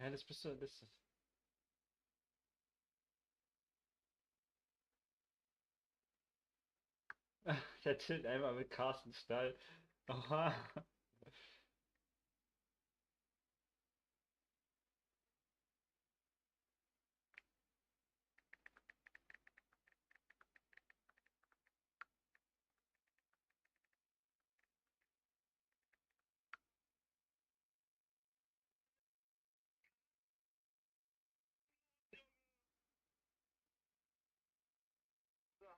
Ja, das bist du. Das. Der chillt einfach mit Carsten Stall. Oha.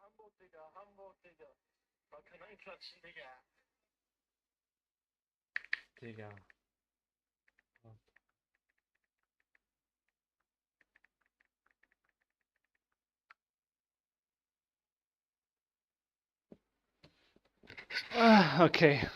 Hamburg, Digga, Hamburg, Digga. Man kann einklatschen, Digga. Digga. Okay.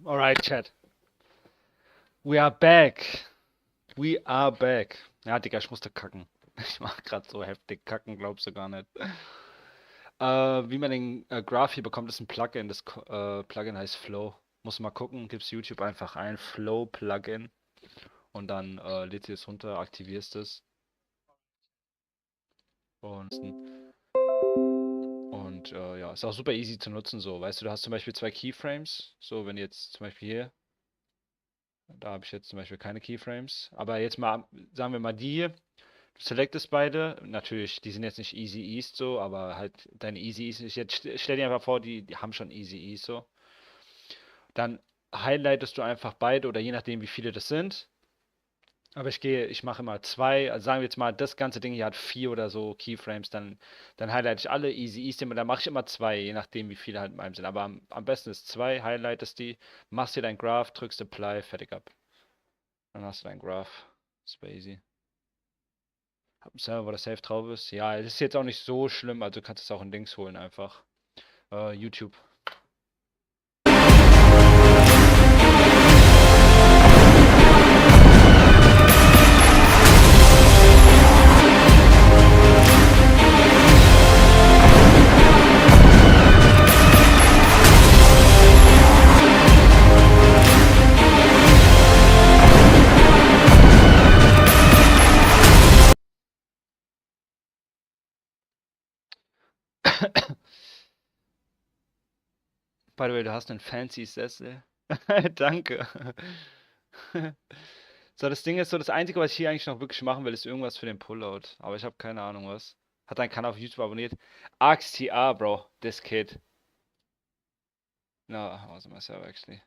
Alright, Chat. We are back. We are back. Ja, Digga, ich musste kacken. Ich mach grad so heftig kacken, glaubst du gar nicht. Wie man den Graph hier bekommt, ist ein Plugin. Das Plugin heißt Flow. Muss mal gucken, gibst YouTube einfach ein Flow Plugin und dann lädst du es runter, aktivierst es und ja, ist auch super easy zu nutzen so. Weißt du, du hast zum Beispiel zwei Keyframes. So, wenn jetzt zum Beispiel hier, da habe ich jetzt zum Beispiel keine Keyframes. Aber jetzt mal, sagen wir mal die hier. Du selectest beide. Natürlich, die sind jetzt nicht Easy East so, aber halt deine Easy East. Stell dir einfach vor, die haben schon Easy East so. Dann highlightest du einfach beide oder je nachdem, wie viele das sind. Aber ich mache immer zwei, also sagen wir jetzt mal, das ganze Ding hier hat vier oder so Keyframes, dann highlight ich alle easy, easy, und dann mache ich immer zwei, je nachdem, wie viele halt in meinem sind. Aber am besten ist zwei, highlightest die, machst dir dein Graph, drückst Apply, fertig ab. Dann hast du dein Graph. Super easy. Hab einen Server, wo das safe drauf ist. Ja, es ist jetzt auch nicht so schlimm, also du kannst es auch in Links holen einfach. YouTube. By the way, du hast einen fancy Sessel. Danke. So, das Ding ist so, das Einzige, was ich hier eigentlich noch wirklich machen will, ist irgendwas für den Pullout. Aber ich habe keine Ahnung was. Hat deinen Kanal auf YouTube abonniert. AXTR, Bro. This kid. No, I wasn't myself actually.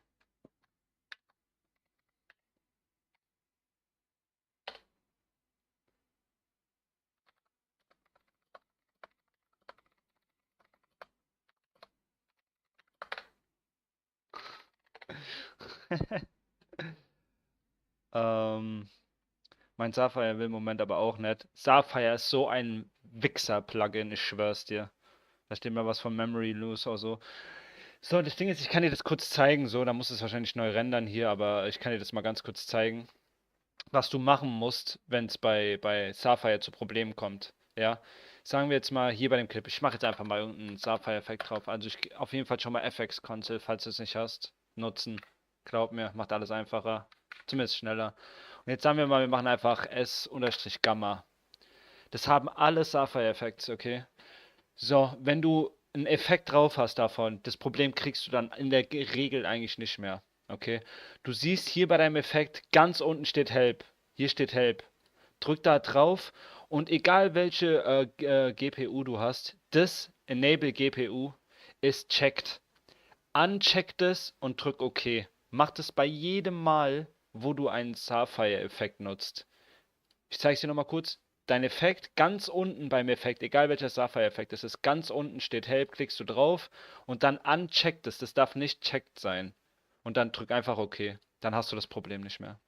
Ähm, mein Sapphire will im Moment aber auch nicht. Sapphire ist so ein Wichser-Plugin, ich schwör's dir. Da steht mal was von Memory Loose oder so. So, das Ding ist, ich kann dir das kurz zeigen, so, da muss es wahrscheinlich neu rendern hier, aber ich kann dir das mal ganz kurz zeigen, was du machen musst, wenn es bei Sapphire zu Problemen kommt. Ja, sagen wir jetzt mal hier bei dem Clip, ich mache jetzt einfach mal irgendeinen Sapphire-Effekt drauf. Also ich auf jeden Fall schon mal FX-Console, falls du es nicht hast, nutzen. Glaub mir, macht alles einfacher, zumindest schneller. Und jetzt sagen wir mal, wir machen einfach S-Gamma. Das haben alle Sapphire-Effekte, okay? So, wenn du einen Effekt drauf hast davon, das Problem kriegst du dann in der Regel eigentlich nicht mehr. Okay? Du siehst hier bei deinem Effekt, ganz unten steht Help. Hier steht Help. Drück da drauf und egal welche GPU du hast, das Enable GPU ist checked. Uncheck das und drück OK. Mach das bei jedem Mal, wo du einen Sapphire-Effekt nutzt. Ich zeige es dir nochmal kurz. Dein Effekt ganz unten beim Effekt, egal welcher Sapphire-Effekt es ist, ganz unten steht Help, klickst du drauf und dann uncheckt es. Das darf nicht checked sein. Und dann drück einfach OK. Dann hast du das Problem nicht mehr.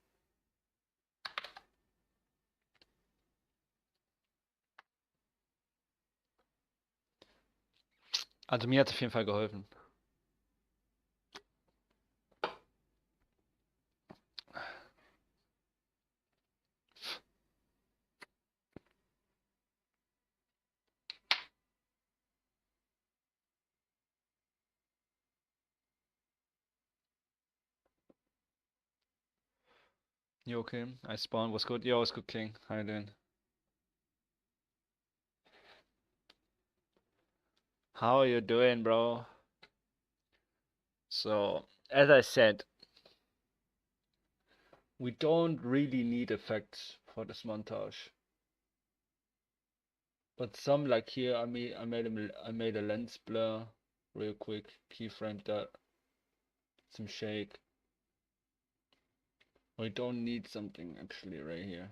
Also mir hat es auf jeden Fall geholfen. You okay? I spawned. Was good? Yo, what's good, King? How you doing? How are you doing, bro? So, as I said, we don't really need effects for this montage. But some like here, I made a lens blur real quick, keyframed that, some shake. We don't need something actually right here.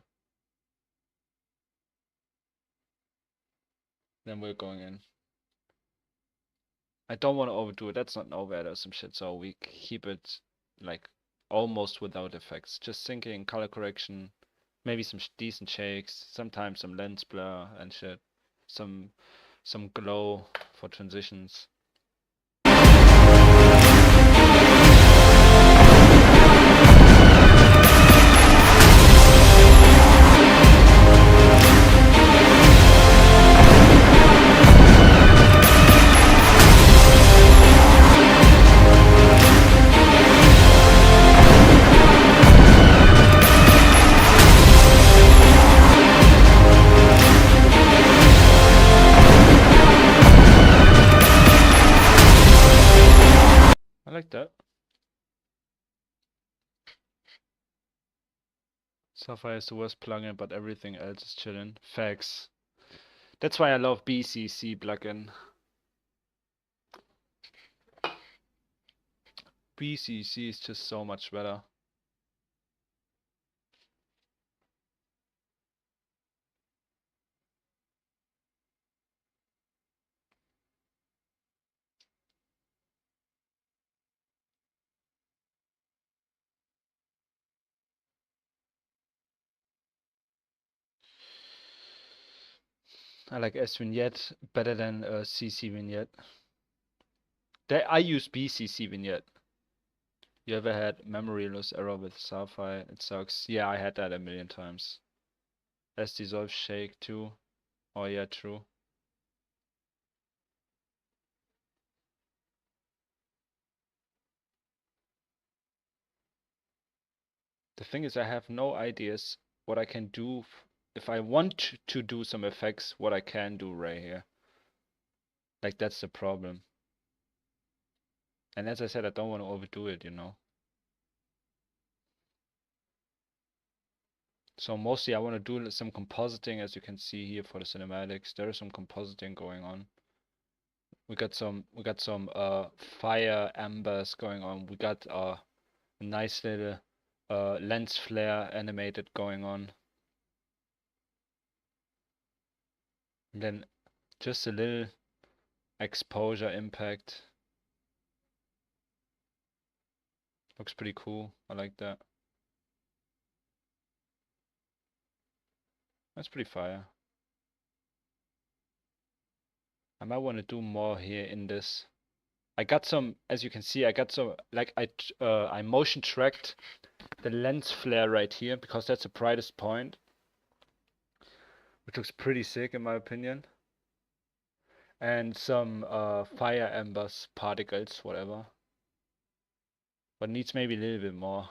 Then we're going in. I don't want to overdo it. That's not an overhead or some shit. So we keep it like almost without effects. Just syncing, color correction, maybe some decent shakes, sometimes some lens blur and shit. Some glow for transitions. I like that. Sapphire is the worst plugin, but everything else is chillin'. Facts. That's why I love BCC plugin. BCC is just so much better. I like S vignette better than CC vignette. I use BCC vignette. You ever had memory loss error with Sapphire? It sucks. Yeah, I had that a million times. S dissolve shake too. Oh yeah, true. The thing is, I have no ideas what I can do if I want to do some effects, what I can do right here. Like that's the problem. And as I said, I don't want to overdo it, you know. So mostly I want to do some compositing, as you can see here for the cinematics. There is some compositing going on. We got some fire embers going on. We got a nice little lens flare animated going on. And then just a little exposure impact. Looks pretty cool. I like that. That's pretty fire. I might want to do more here in this. I got some, as you can see, I got some, like I motion tracked the lens flare right here because that's the brightest point, which looks pretty sick in my opinion. And some fire embers, particles, whatever. But needs maybe a little bit more.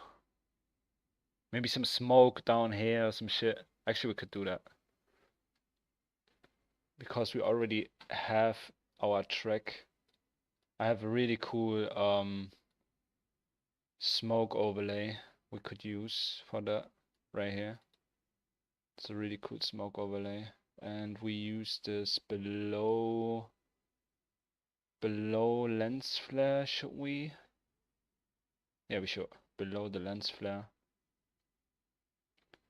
Maybe some smoke down here or some shit. Actually, we could do that. Because we already have our track. I have a really cool smoke overlay we could use for that right here. It's a really cool smoke overlay. And we use this below lens flare, should we? Yeah, we should. Below the lens flare.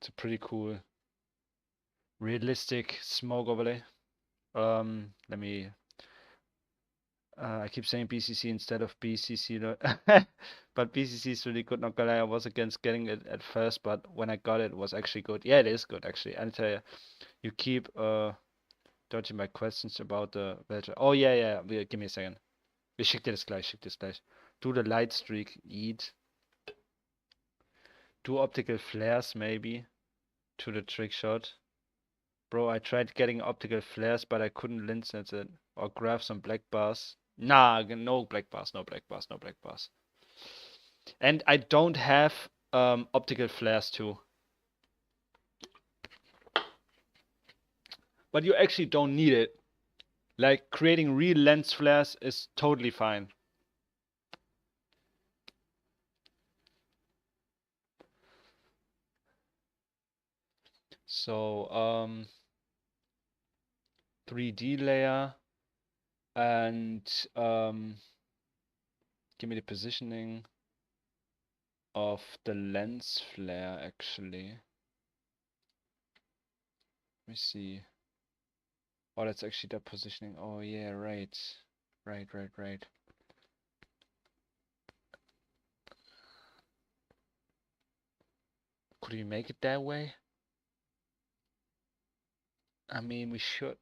It's a pretty cool realistic smoke overlay. Let me I keep saying BCC instead of BCC, but BCC is really good. Not gonna lie, I was against getting it at first, but when I got it, it was actually good. Yeah, it is good actually. And tell you, you keep dodging my questions about the Belgian. Oh yeah, yeah. Give me a second. Ich schick dir das gleich. Schick dir das gleich. Do the light streak. Eat. Do optical flares maybe to the trick shot. Bro, I tried getting optical flares, but I couldn't lens sense it or grab some black bars. Nah, no black bars, no black bars, no black bars. And I don't have optical flares too. But you actually don't need it. Like creating real lens flares is totally fine. So 3D layer and give me the positioning of the lens flare actually. Let me see. Oh, that's actually that positioning. Oh yeah, right. Right. Could we make it that way? I mean, we should.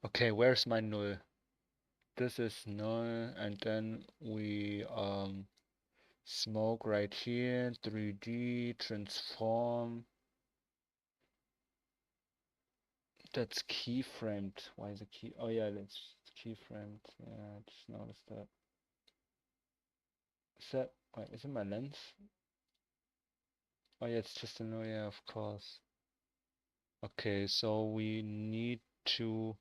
Okay, where's my null? This is null, and then we smoke right here, 3D, transform. That's keyframed. Why is it key? Oh yeah, it's keyframed. Yeah, I just noticed that. Is that, wait, is it my lens? Oh yeah, it's just a null, yeah, of course. Okay, so we need to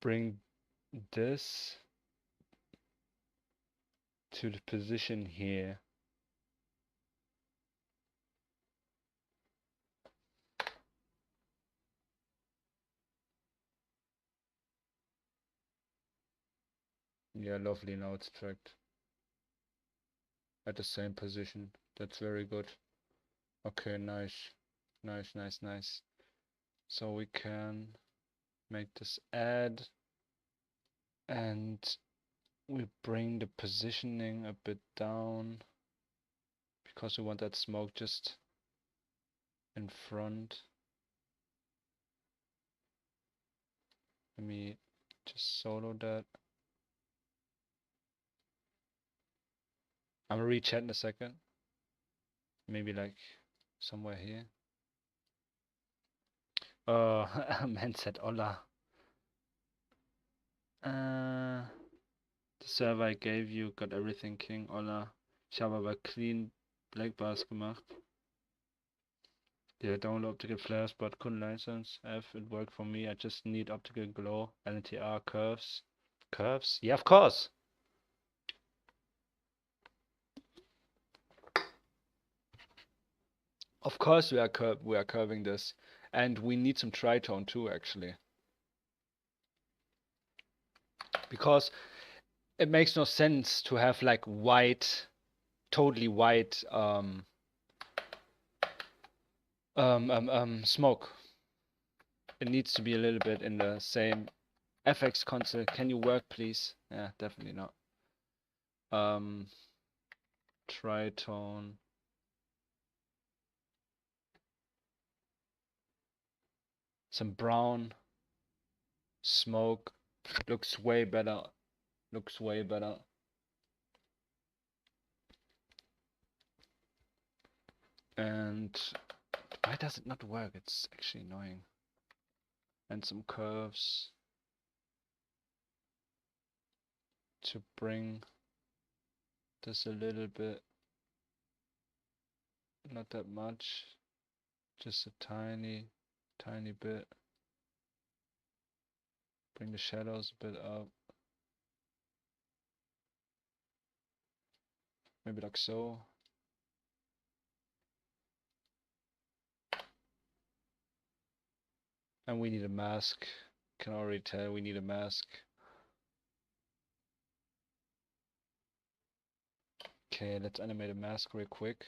bring this to the position here. Yeah, lovely, now it's tracked at the same position. That's very good. Okay, nice. Nice. So we can make this add and we bring the positioning a bit down. because we want that smoke just in front. Let me just solo that. I'm gonna re-chat in a second. Maybe like somewhere here. Man said hola. The server I gave you got everything, King. Hola. Ich habe aber clean black bars gemacht. Yeah, don't optical flares, but couldn't license. F, it worked for me. I just need optical glow, LNTR curves. Curves? Yeah, of course. Of course we are curving this. And we need some tritone too, actually. Because it makes no sense to have like white, totally white smoke. It needs to be a little bit in the same FX console. Can you work, please? Yeah, definitely not. Tritone. Some brown smoke. Looks way better. Looks way better. And why does it not work? It's actually annoying. And some curves to bring this a little bit, not that much, just a tiny bit. Bring the shadows a bit up. Maybe like so. And we need a mask. Can already tell we need a mask. Okay, let's animate a mask real quick.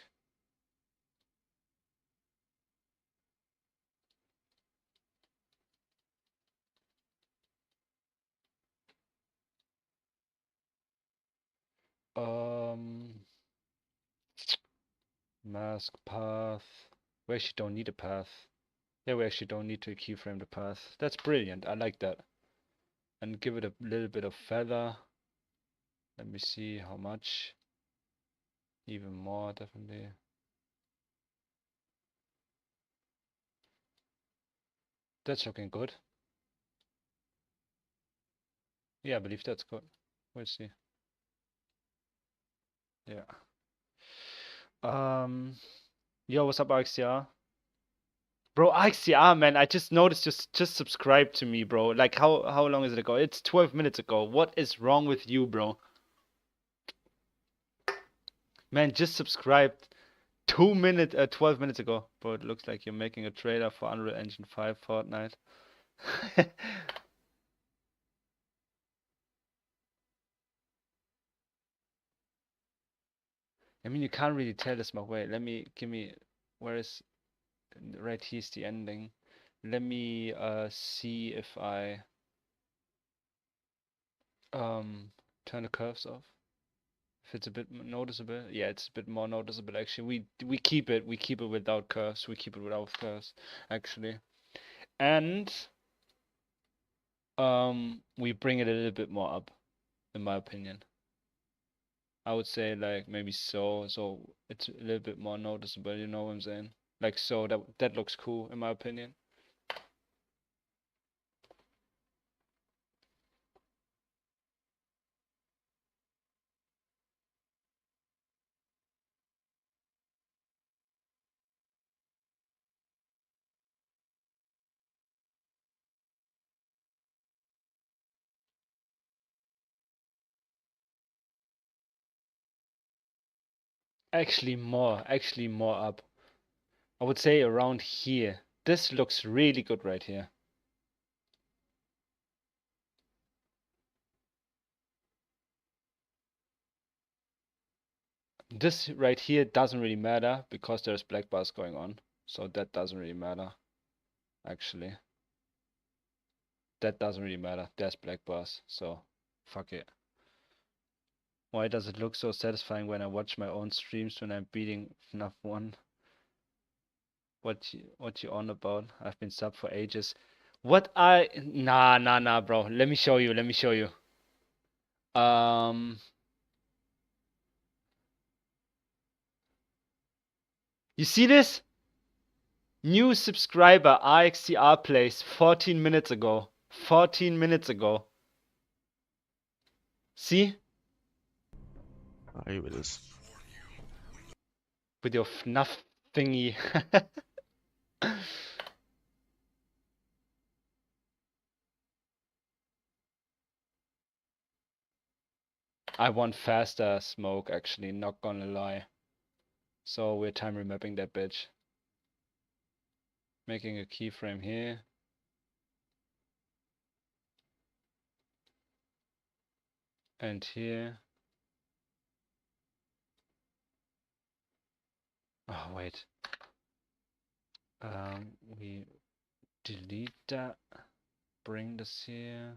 Mask path. We actually don't need a path. Yeah, we actually don't need to keyframe the path. That's brilliant. I like that. And give it a little bit of feather. Let me see how much. Even more, definitely. That's looking good. Yeah, I believe that's good. We'll see. Yeah. Yo, what's up, RXCR? Bro, RXCR, man, I just noticed just subscribe to me, bro. Like how long is it ago? It's 12 minutes ago. What is wrong with you, bro? Man, just subscribed 12 minutes ago. Bro, it looks like you're making a trailer for Unreal Engine 5 Fortnite. I mean, you can't really tell this, my way. Where is, right here's the ending. Let me see if I turn the curves off. If it's a bit noticeable. Yeah, it's a bit more noticeable actually. We keep it without curves. We keep it without curves actually. And we bring it a little bit more up, in my opinion. I would say like maybe so it's a little bit more noticeable, you know what I'm saying? Like so that looks cool in my opinion. Actually more up. I would say around here. This looks really good right here. This right here doesn't really matter because there's black bars going on. So that doesn't really matter, actually. That doesn't really matter. There's black bars, so fuck it. Why does it look so satisfying when I watch my own streams when I'm beating FNAF 1? What you on about? I've been sub for ages. Nah, bro. Let me show you. Let me show you. Um, you see this? New subscriber RXTR plays 14 minutes ago. 14 minutes ago. See? ايوه لسه. With your FNAF thingy. I want faster smoke, actually, not gonna lie. So we're time remapping that bitch. Making a keyframe here. And here. Oh, wait. We delete that. Bring this here.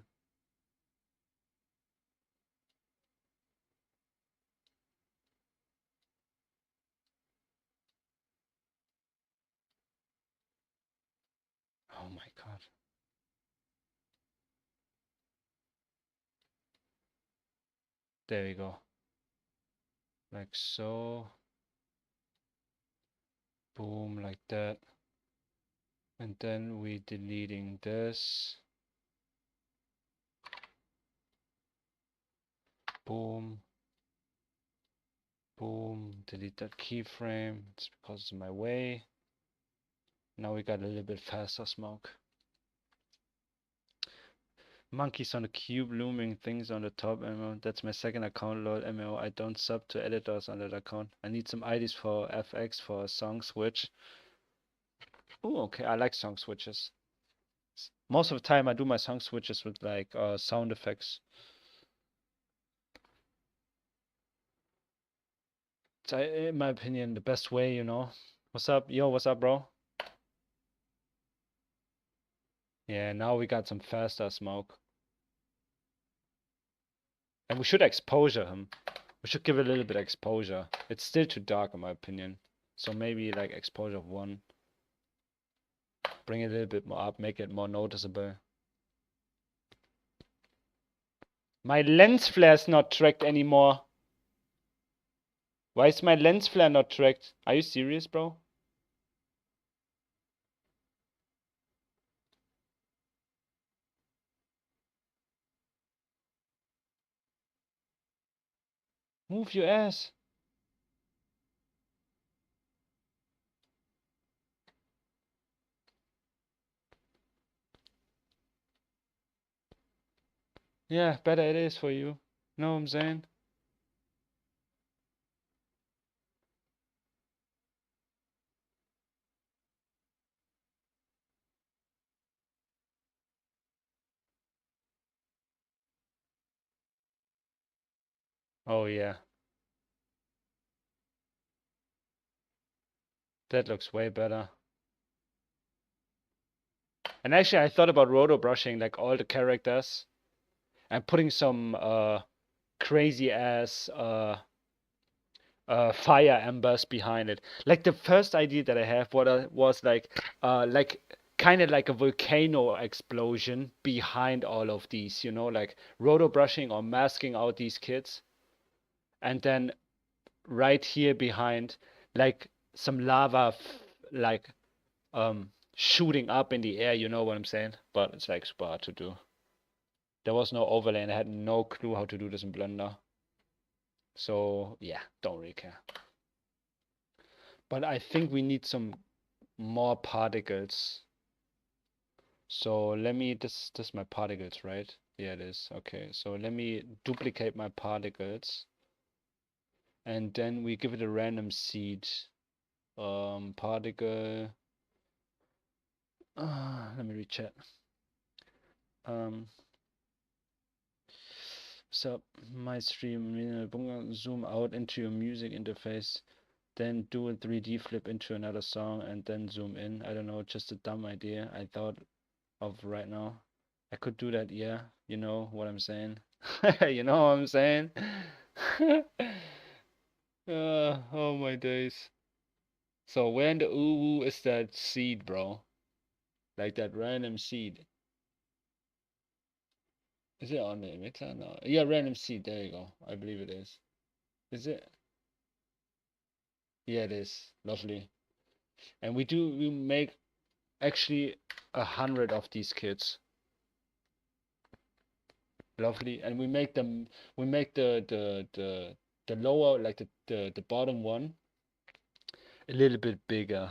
Oh my god. There we go. Like so. Boom, like that. And then we deleting this. Boom. Boom. Delete that keyframe. It's because it's in my way. Now we got a little bit faster smoke. Monkeys on the cube looming things on the top. MMO. That's my second account, lol. MMO. I don't sub to editors on that account. I need some IDs for FX for a song switch. Oh, okay. I like song switches. Most of the time I do my song switches with like sound effects. It's, in my opinion, the best way, you know. What's up? Yo, what's up, bro? Yeah, now we got some faster smoke. And we should exposure him. We should give it a little bit of exposure. It's still too dark in my opinion. So maybe like exposure of 1. Bring it a little bit more up, make it more noticeable. My lens flare is not tracked anymore. Why is my lens flare not tracked? Are you serious, bro? Move your ass. Yeah, better it is for you. Know what I'm saying? Oh yeah. That looks way better. And actually I thought about roto brushing like all the characters and putting some crazy ass fire embers behind it. Like the first idea that I have was like kind of like a volcano explosion behind all of these, you know, like roto brushing or masking out these kids. And then right here behind, like some lava like shooting up in the air, you know what I'm saying? But it's like super hard to do. There was no overlay and I had no clue how to do this in Blender. So yeah, don't really care. But I think we need some more particles. So let me, this is my particles, right? Yeah, it is. Okay, so let me duplicate my particles. And then we give it a random seed. Particle. Let me recheck. So my stream, zoom out into your music interface, then do a 3D flip into another song and then zoom in. I don't know, just a dumb idea I thought of right now. I could do that, yeah. You know what I'm saying? You know what I'm saying? Oh my days. So where in the uwu is that seed, bro? Like that random seed. Is it on the emitter? No. Yeah, random seed. There you go. I believe it is. Is it? Yeah, it is. Lovely. And we make actually 100 of these kits. Lovely. And we make the lower, like the bottom one a little bit bigger.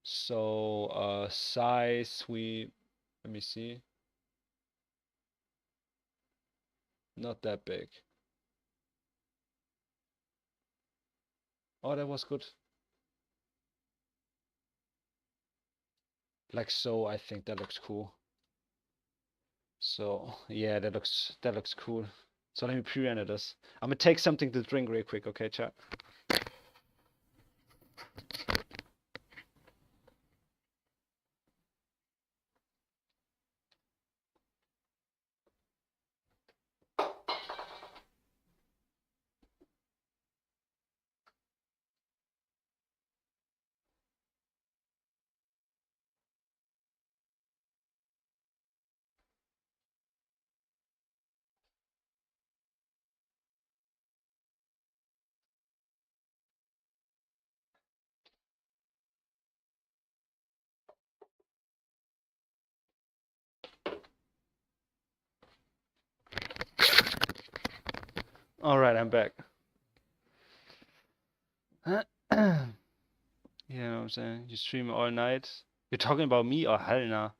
So size let me see, not that big. Oh, that was good. Like so, I think that looks cool. So yeah, that looks cool. So let me pre-render this. I'm gonna take something to drink real quick, okay, chat? All right, I'm back. You know what I'm saying? You stream all night. You're talking about me? Oh, hell nah.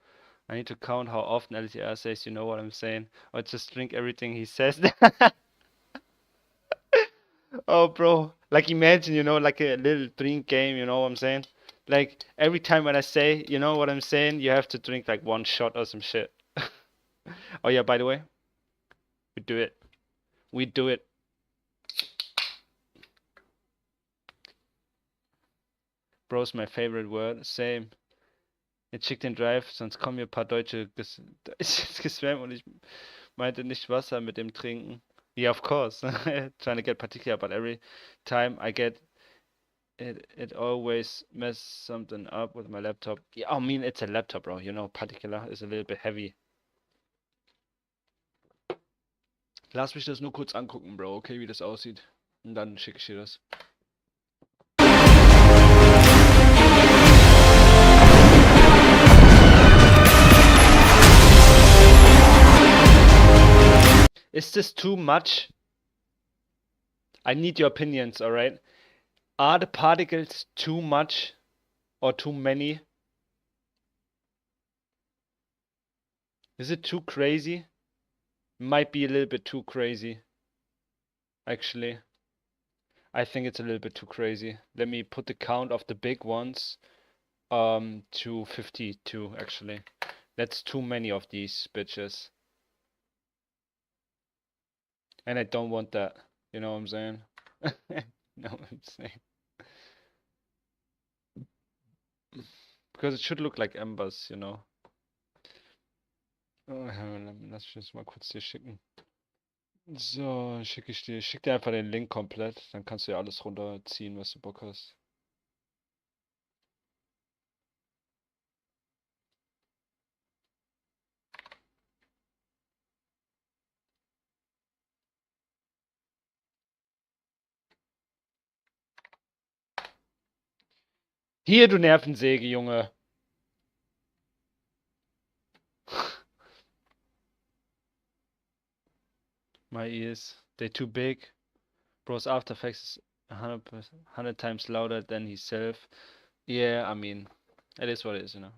I need to count how often LTR says, you know what I'm saying? Or just drink everything he says. Oh, bro. Like, imagine, like a little drink game, you know what I'm saying? Like, every time when I say, you know what I'm saying, you have to drink like one shot or some shit. Oh, yeah, by the way, we do it. We do it. Bro's my favorite word. Same. Jetzt schick den Drive, sonst kommen hier ein paar Deutsche gespammt und ich meinte nicht Wasser mit dem Trinken. Yeah, of course. Trying to get particular, but every time I get it always mess something up with my laptop. Yeah, I mean, it's a laptop, bro. Particular is a little bit heavy. Lass mich das nur kurz angucken, Bro, okay, wie das aussieht. Und dann schicke ich dir das. Is this too much? I need your opinions, alright? Are the particles too much or too many? Is it too crazy? Might be a little bit too crazy. Actually, I think it's a little bit too crazy. Let me put the count of the big ones to 52 actually. That's too many of these bitches. And I don't want that. You know what I'm saying? No, I'm saying. Because it should look like embers, you know. Oh, lass mich das mal kurz dir schicken. So, schicke ich dir. Ich schicke dir einfach den Link komplett. Dann kannst du ja alles runterziehen, was du Bock hast. Hier, du Nervensäge, Junge. My ears, they're too big. Bro's After Effects is 100 times louder than himself. Yeah, I mean, it is what it is, you know.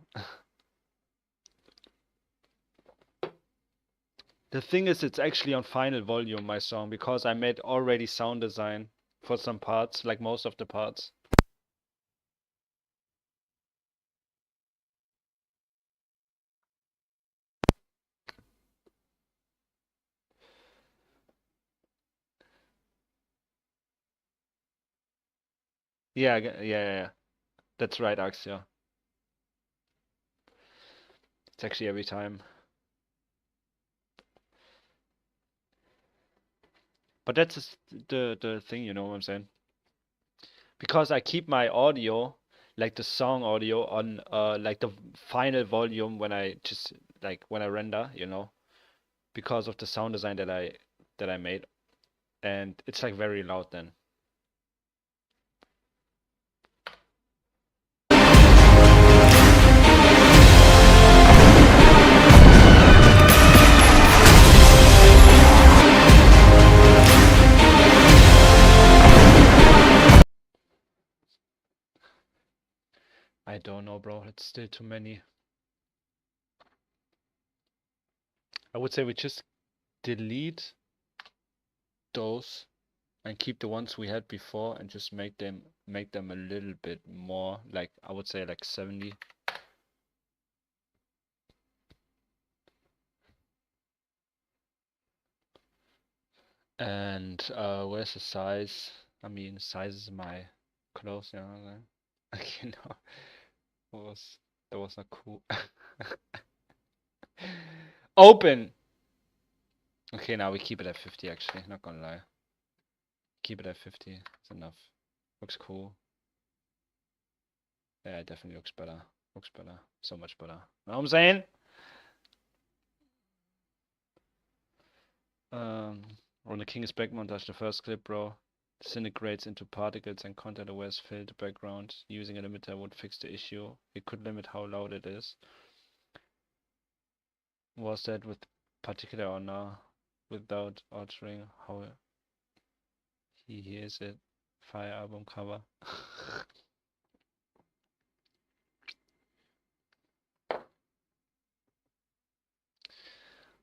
The thing is, it's actually on final volume, my song, because I made already sound design for some parts, like most of the parts. Yeah, yeah. That's right, Axia. It's actually every time. But that's the thing, you know what I'm saying? Because I keep my audio, like the song audio, on like the final volume when I just like when I render, you know, because of the sound design that I made, and it's like very loud then. I don't know, bro. It's still too many. I would say we just delete those and keep the ones we had before and just make them a little bit more, like I would say like 70. And where's the size? I mean, size is my clothes, you know what I'm saying? Okay, no, that was not cool. Open. Okay, now we keep it at 50 actually, not gonna lie. Keep it at 50, it's enough. Looks cool. Yeah, it definitely looks better. Looks better. So much better. Know what I'm saying? On the King is back montage, the first clip, bro. Disintegrates into particles and content awares fill the background. Using a limiter would fix the issue. It could limit how loud it is. Was that with particular or not? Without altering how he hears it. Fire album cover.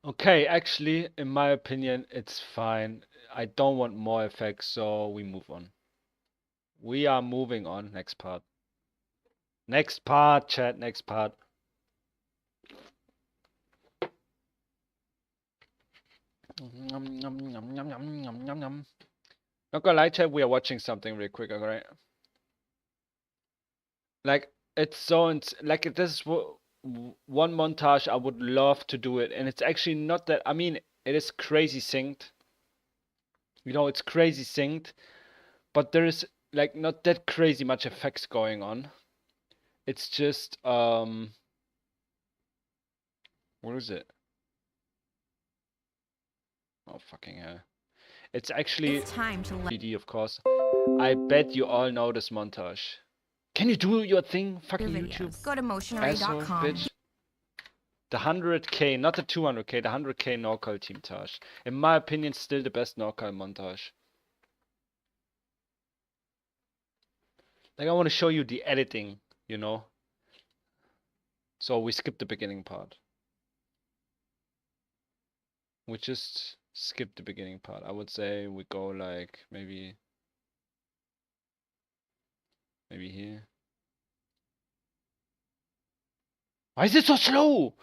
Okay, actually, in my opinion, it's fine. I don't want more effects, so we move on. We are moving on. Next part. Next part, chat. Next part. Not gonna lie, chat. We are watching something real quick, alright? Like it's so like this is one montage I would love to do it, and it's actually not that. I mean, it is crazy synced. You know, it's crazy synced, but there is like not that crazy much effects going on. It's just what is it? Oh fucking hell! It's actually time to 3D, of course. I bet you all know this montage. Can you do your thing, fucking YouTube? Go to Asshole, motionary.com. bitch. The 100k, not the 200k, the 100k NorCal team montage. In my opinion, still the best NorCal montage. Like, I want to show you the editing, you know? So we skip the beginning part. We just skip the beginning part. I would say we go like maybe here. Why is it so slow?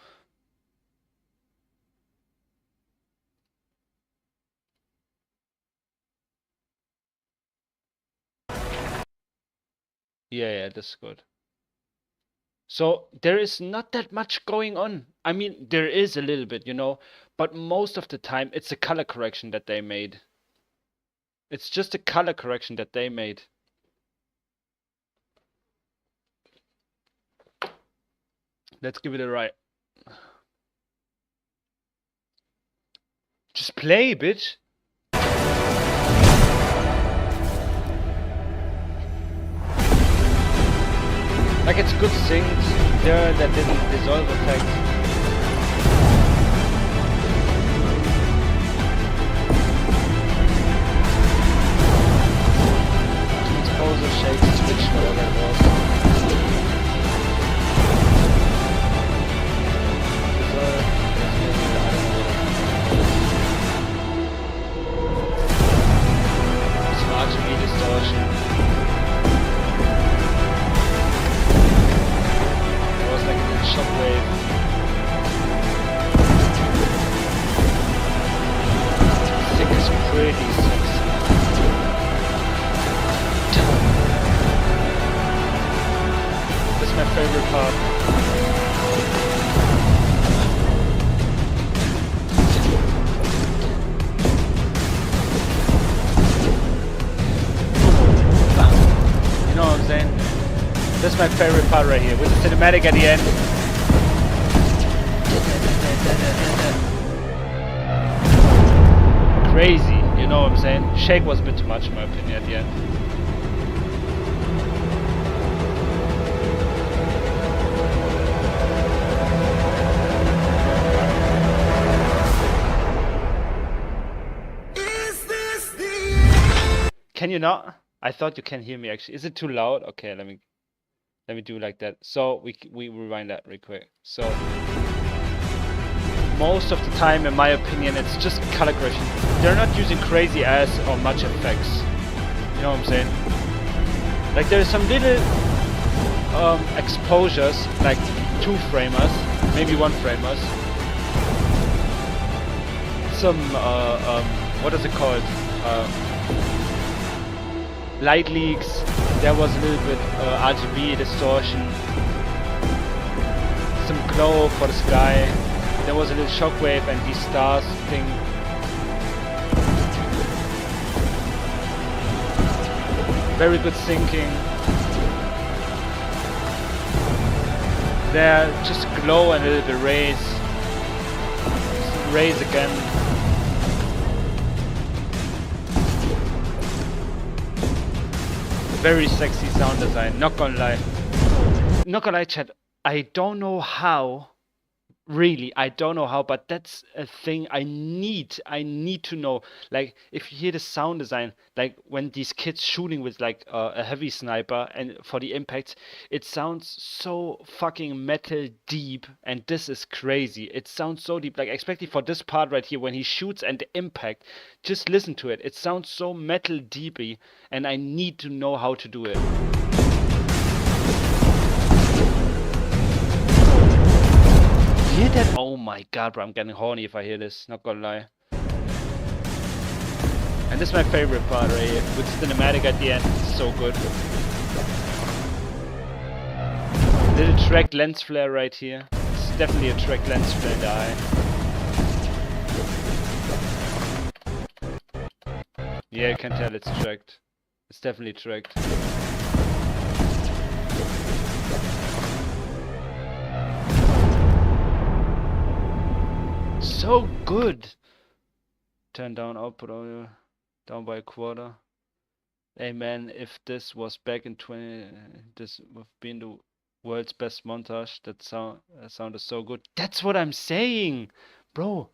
Yeah, that's good. So there is not that much going on. I mean, there is a little bit, you know, but most of the time it's a color correction that they made. It's just a color correction that they made. Let's give it a right. Just play, bitch. Like, it's good synced. There that didn't dissolve effect. Exposure, shakes, switch, whatever it was. RGB distortion. There was like a little shockwave. Sick is pretty sexy. That's my favorite part. what I'm saying? This is my favorite part right here, with the cinematic at the end. Crazy, you know what I'm saying? Shake was a bit too much in my opinion at the end. Can you not? I thought you can hear me actually. Is it too loud? Okay, let me do like that. So we rewind that real quick. So most of the time, in my opinion, it's just color correction. They're not using crazy ass or much effects. You know what I'm saying? Like there's some little exposures, like 2 framers, maybe 1 framers. Some what is it called? Light leaks. There was a little bit RGB distortion. Some glow for the sky. There was a little shockwave and these stars thing. Very good syncing. There, just glow and a little bit rays. Rays again. Very sexy sound design, not gonna lie. Not gonna lie, chat. I don't know how. Really, I don't know how, but that's a thing I need to know. Like, if you hear the sound design, like when these kids shooting with like a heavy sniper and for the impacts, it sounds so fucking metal deep, and this is crazy. It sounds so deep, like especially for this part right here when he shoots and the impact. Just listen to it. It sounds so metal deeply, and I need to know how to do it. Hear that? Oh my god, bro, I'm getting horny if I hear this, not gonna lie. And this is my favorite part right here, with cinematic at the end, it's so good. Little tracked lens flare right here. It's definitely a tracked lens flare in the eye. Yeah, you can tell it's tracked. It's definitely tracked. So good. Turn down output audio, down by a quarter. Hey man, if this was back in 20, this would have been the world's best montage. That sound is so good. That's what I'm saying, bro.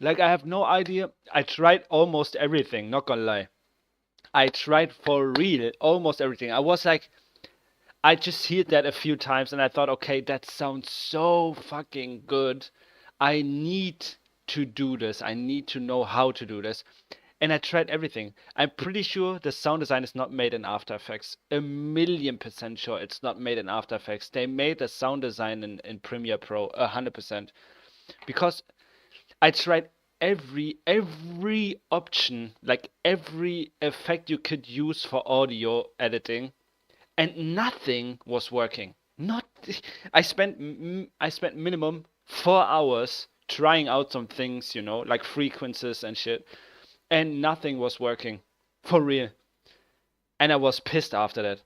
Like, I have no idea. I tried almost everything, not gonna lie. I tried for real almost everything. I was like, I just heard that a few times and I thought, okay, that sounds so fucking good. I need to do this. I need to know how to do this. And I tried everything. I'm pretty sure the sound design is not made in After Effects. 1,000,000% sure it's not made in After Effects. They made the sound design in Premiere Pro, 100%. Because I tried every option, like every effect you could use for audio editing, and nothing was working. I spent minimum 4 hours trying out some things, you know, like frequencies and shit, and nothing was working for real. And I was pissed after that.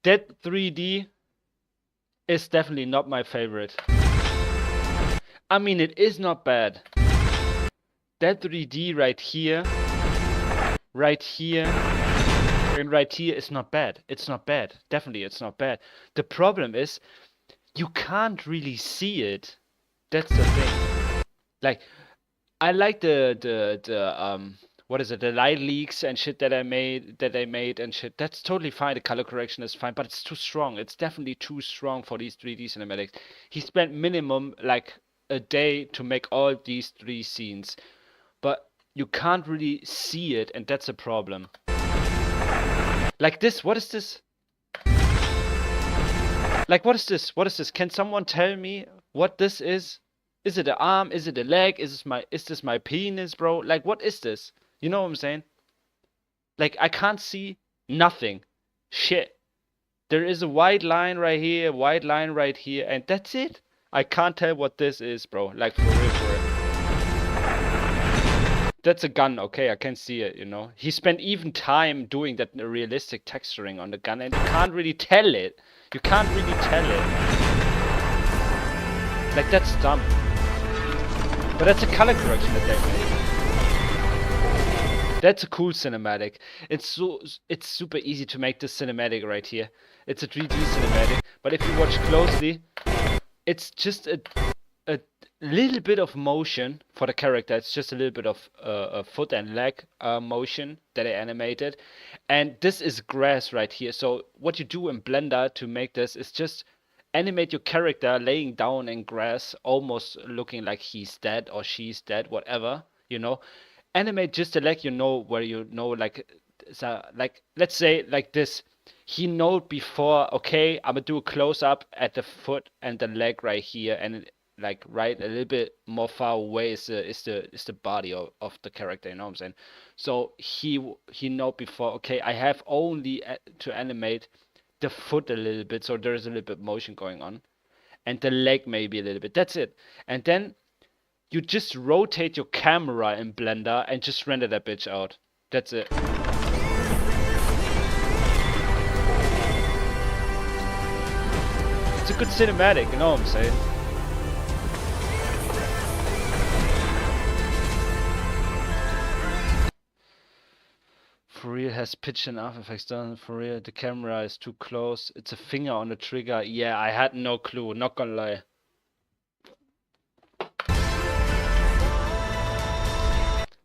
That 3D is definitely not my favorite. I mean, it is not bad. That 3D right here, and right here is not bad. It's not bad. Definitely, it's not bad. The problem is, you can't really see it. That's the thing. Like, I like the what is it, the light leaks and shit that they made and shit. That's totally fine. The color correction is fine, but it's too strong. It's definitely too strong for these 3D cinematics. He spent minimum like a day to make all these 3 scenes, but you can't really see it, and that's a problem. Like this, what is this? Like, what is this? What is this? Can someone tell me what this is? Is it an arm? Is it a leg? Is this my penis, bro? Like, what is this? You know what I'm saying? Like, I can't see nothing. Shit. There is a white line right here, white line right here, and that's it. I can't tell what this is, bro. Like, for real, for real. That's a gun, okay, I can see it, you know. He spent even time doing that realistic texturing on the gun, and you can't really tell it. You can't really tell it. Like, that's dumb. But that's a color correction that they made. That's a cool cinematic. It's super easy to make this cinematic right here. It's a 3D cinematic, but if you watch closely, it's just a little bit of motion for the character. It's just a little bit of foot and leg motion that I animated, and this is grass right here. So what you do in Blender to make this is just animate your character laying down in grass, almost looking like he's dead or she's dead, whatever, you know. Animate just to let you know where you know, like, so, like, let's say like this. He know before, okay, I'm gonna do a close up at the foot and the leg right here, and like right a little bit more far away is the body of the character, you know what I'm saying? So he know before, okay, I have only to animate the foot a little bit, so there's a little bit motion going on, and the leg maybe a little bit. That's it. And then you just rotate your camera in Blender and just render that bitch out. That's it. It's a good cinematic, you know what I'm saying? For real, has pitch and After Effects done. For real, the camera is too close. It's a finger on the trigger. Yeah, I had no clue, not gonna lie.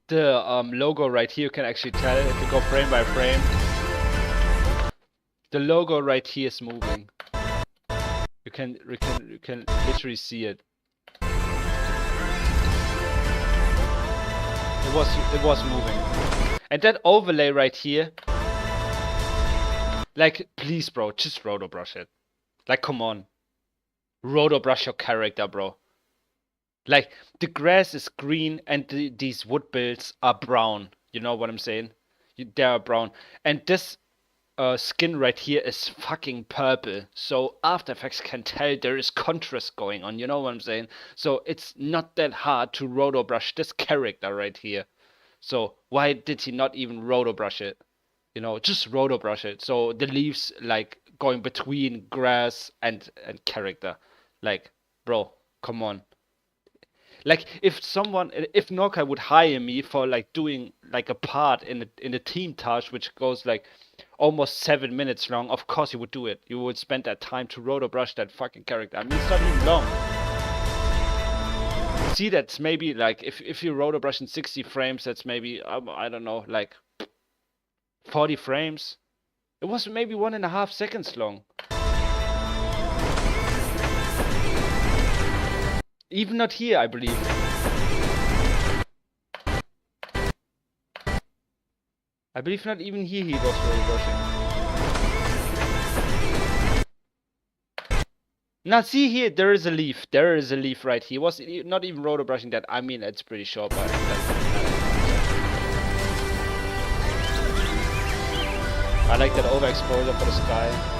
The logo right here, you can actually tell if you go frame by frame. The logo right here is moving. You can literally see it. It was moving. And that overlay right here, like, please, bro, just roto brush it. Like, come on, roto brush your character, bro. Like, the grass is green and these wood builds are brown. You know what I'm saying? They are brown, and this skin right here is fucking purple. So After Effects can tell there is contrast going on. You know what I'm saying? So it's not that hard to roto brush this character right here. So why did he not even roto brush it? You know, just roto brush it. So the leaves like going between grass and character. Like, bro, come on. Like, if Nokai would hire me for like doing like a part in a team task which goes like almost 7 minutes long, of course you would do it. You would spend that time to roto brush that fucking character. I mean, it's not even long. See, that's maybe like if you roto brush in 60 frames, that's maybe I don't know, like 40 frames. It was maybe 1.5 seconds long. Even not here, I believe. I believe not even here he was roto brushing. Now see here, there is a leaf. There is a leaf right here. He was not even roto brushing that. I mean, it's pretty short, but I like that overexposure for the sky.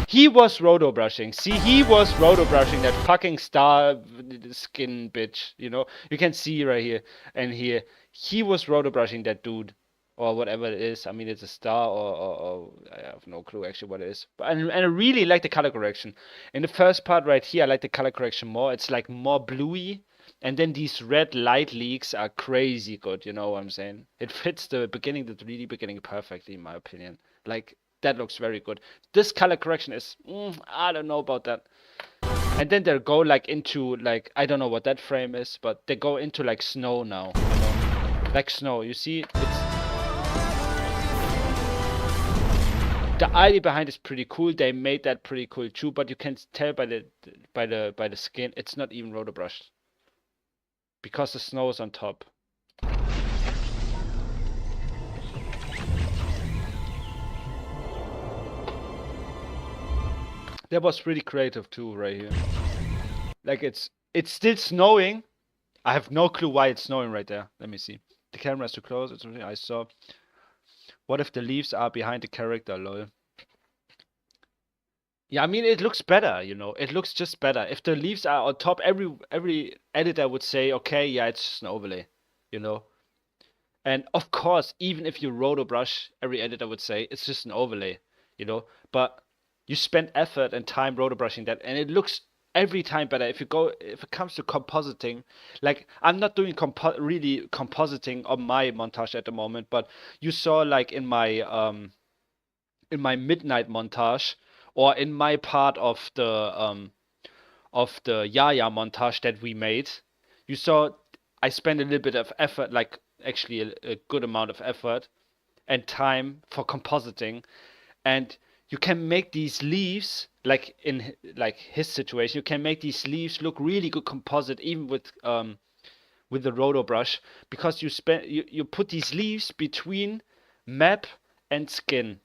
He was roto brushing. See, he was roto brushing that fucking star skin bitch. You know, you can see right here and here. He was roto brushing that dude, or whatever it is. I mean, it's a star, or I have no clue actually what it is. But and I really like the color correction. In the first part right here, I like the color correction more. It's like more bluey. And then these red light leaks are crazy good, you know what I'm saying? It fits the 3D beginning perfectly, in my opinion. Like, that looks very good. This color correction is, I don't know about that. And then they go like into, like, I don't know what that frame is, but they go into like snow now, you know? Like snow, you see, it's... The idea behind is pretty cool. They made that pretty cool too, but you can tell by the skin, it's not even roto brushed. Because the snow is on top. That was pretty creative too, right here. Like it's still snowing. I have no clue why it's snowing right there. Let me see. The camera is too close. It's something I saw. What if the leaves are behind the character, lol? Yeah, I mean it looks better, you know. It looks just better. If the leaves are on top, every editor would say, okay, yeah, it's just an overlay, you know. And of course, even if you roto brush, every editor would say it's just an overlay, you know. But you spend effort and time roto brushing that, and it looks every time better. If it comes to compositing, like I'm not doing really compositing on my montage at the moment, but you saw like in my midnight montage or in my part of the Yaya montage that we made, you saw I spent a little bit of effort, like actually a good amount of effort and time for compositing, and you can make these leaves like in like his situation, you can make these leaves look really good composite even with the roto brush because you put these leaves between map and skin.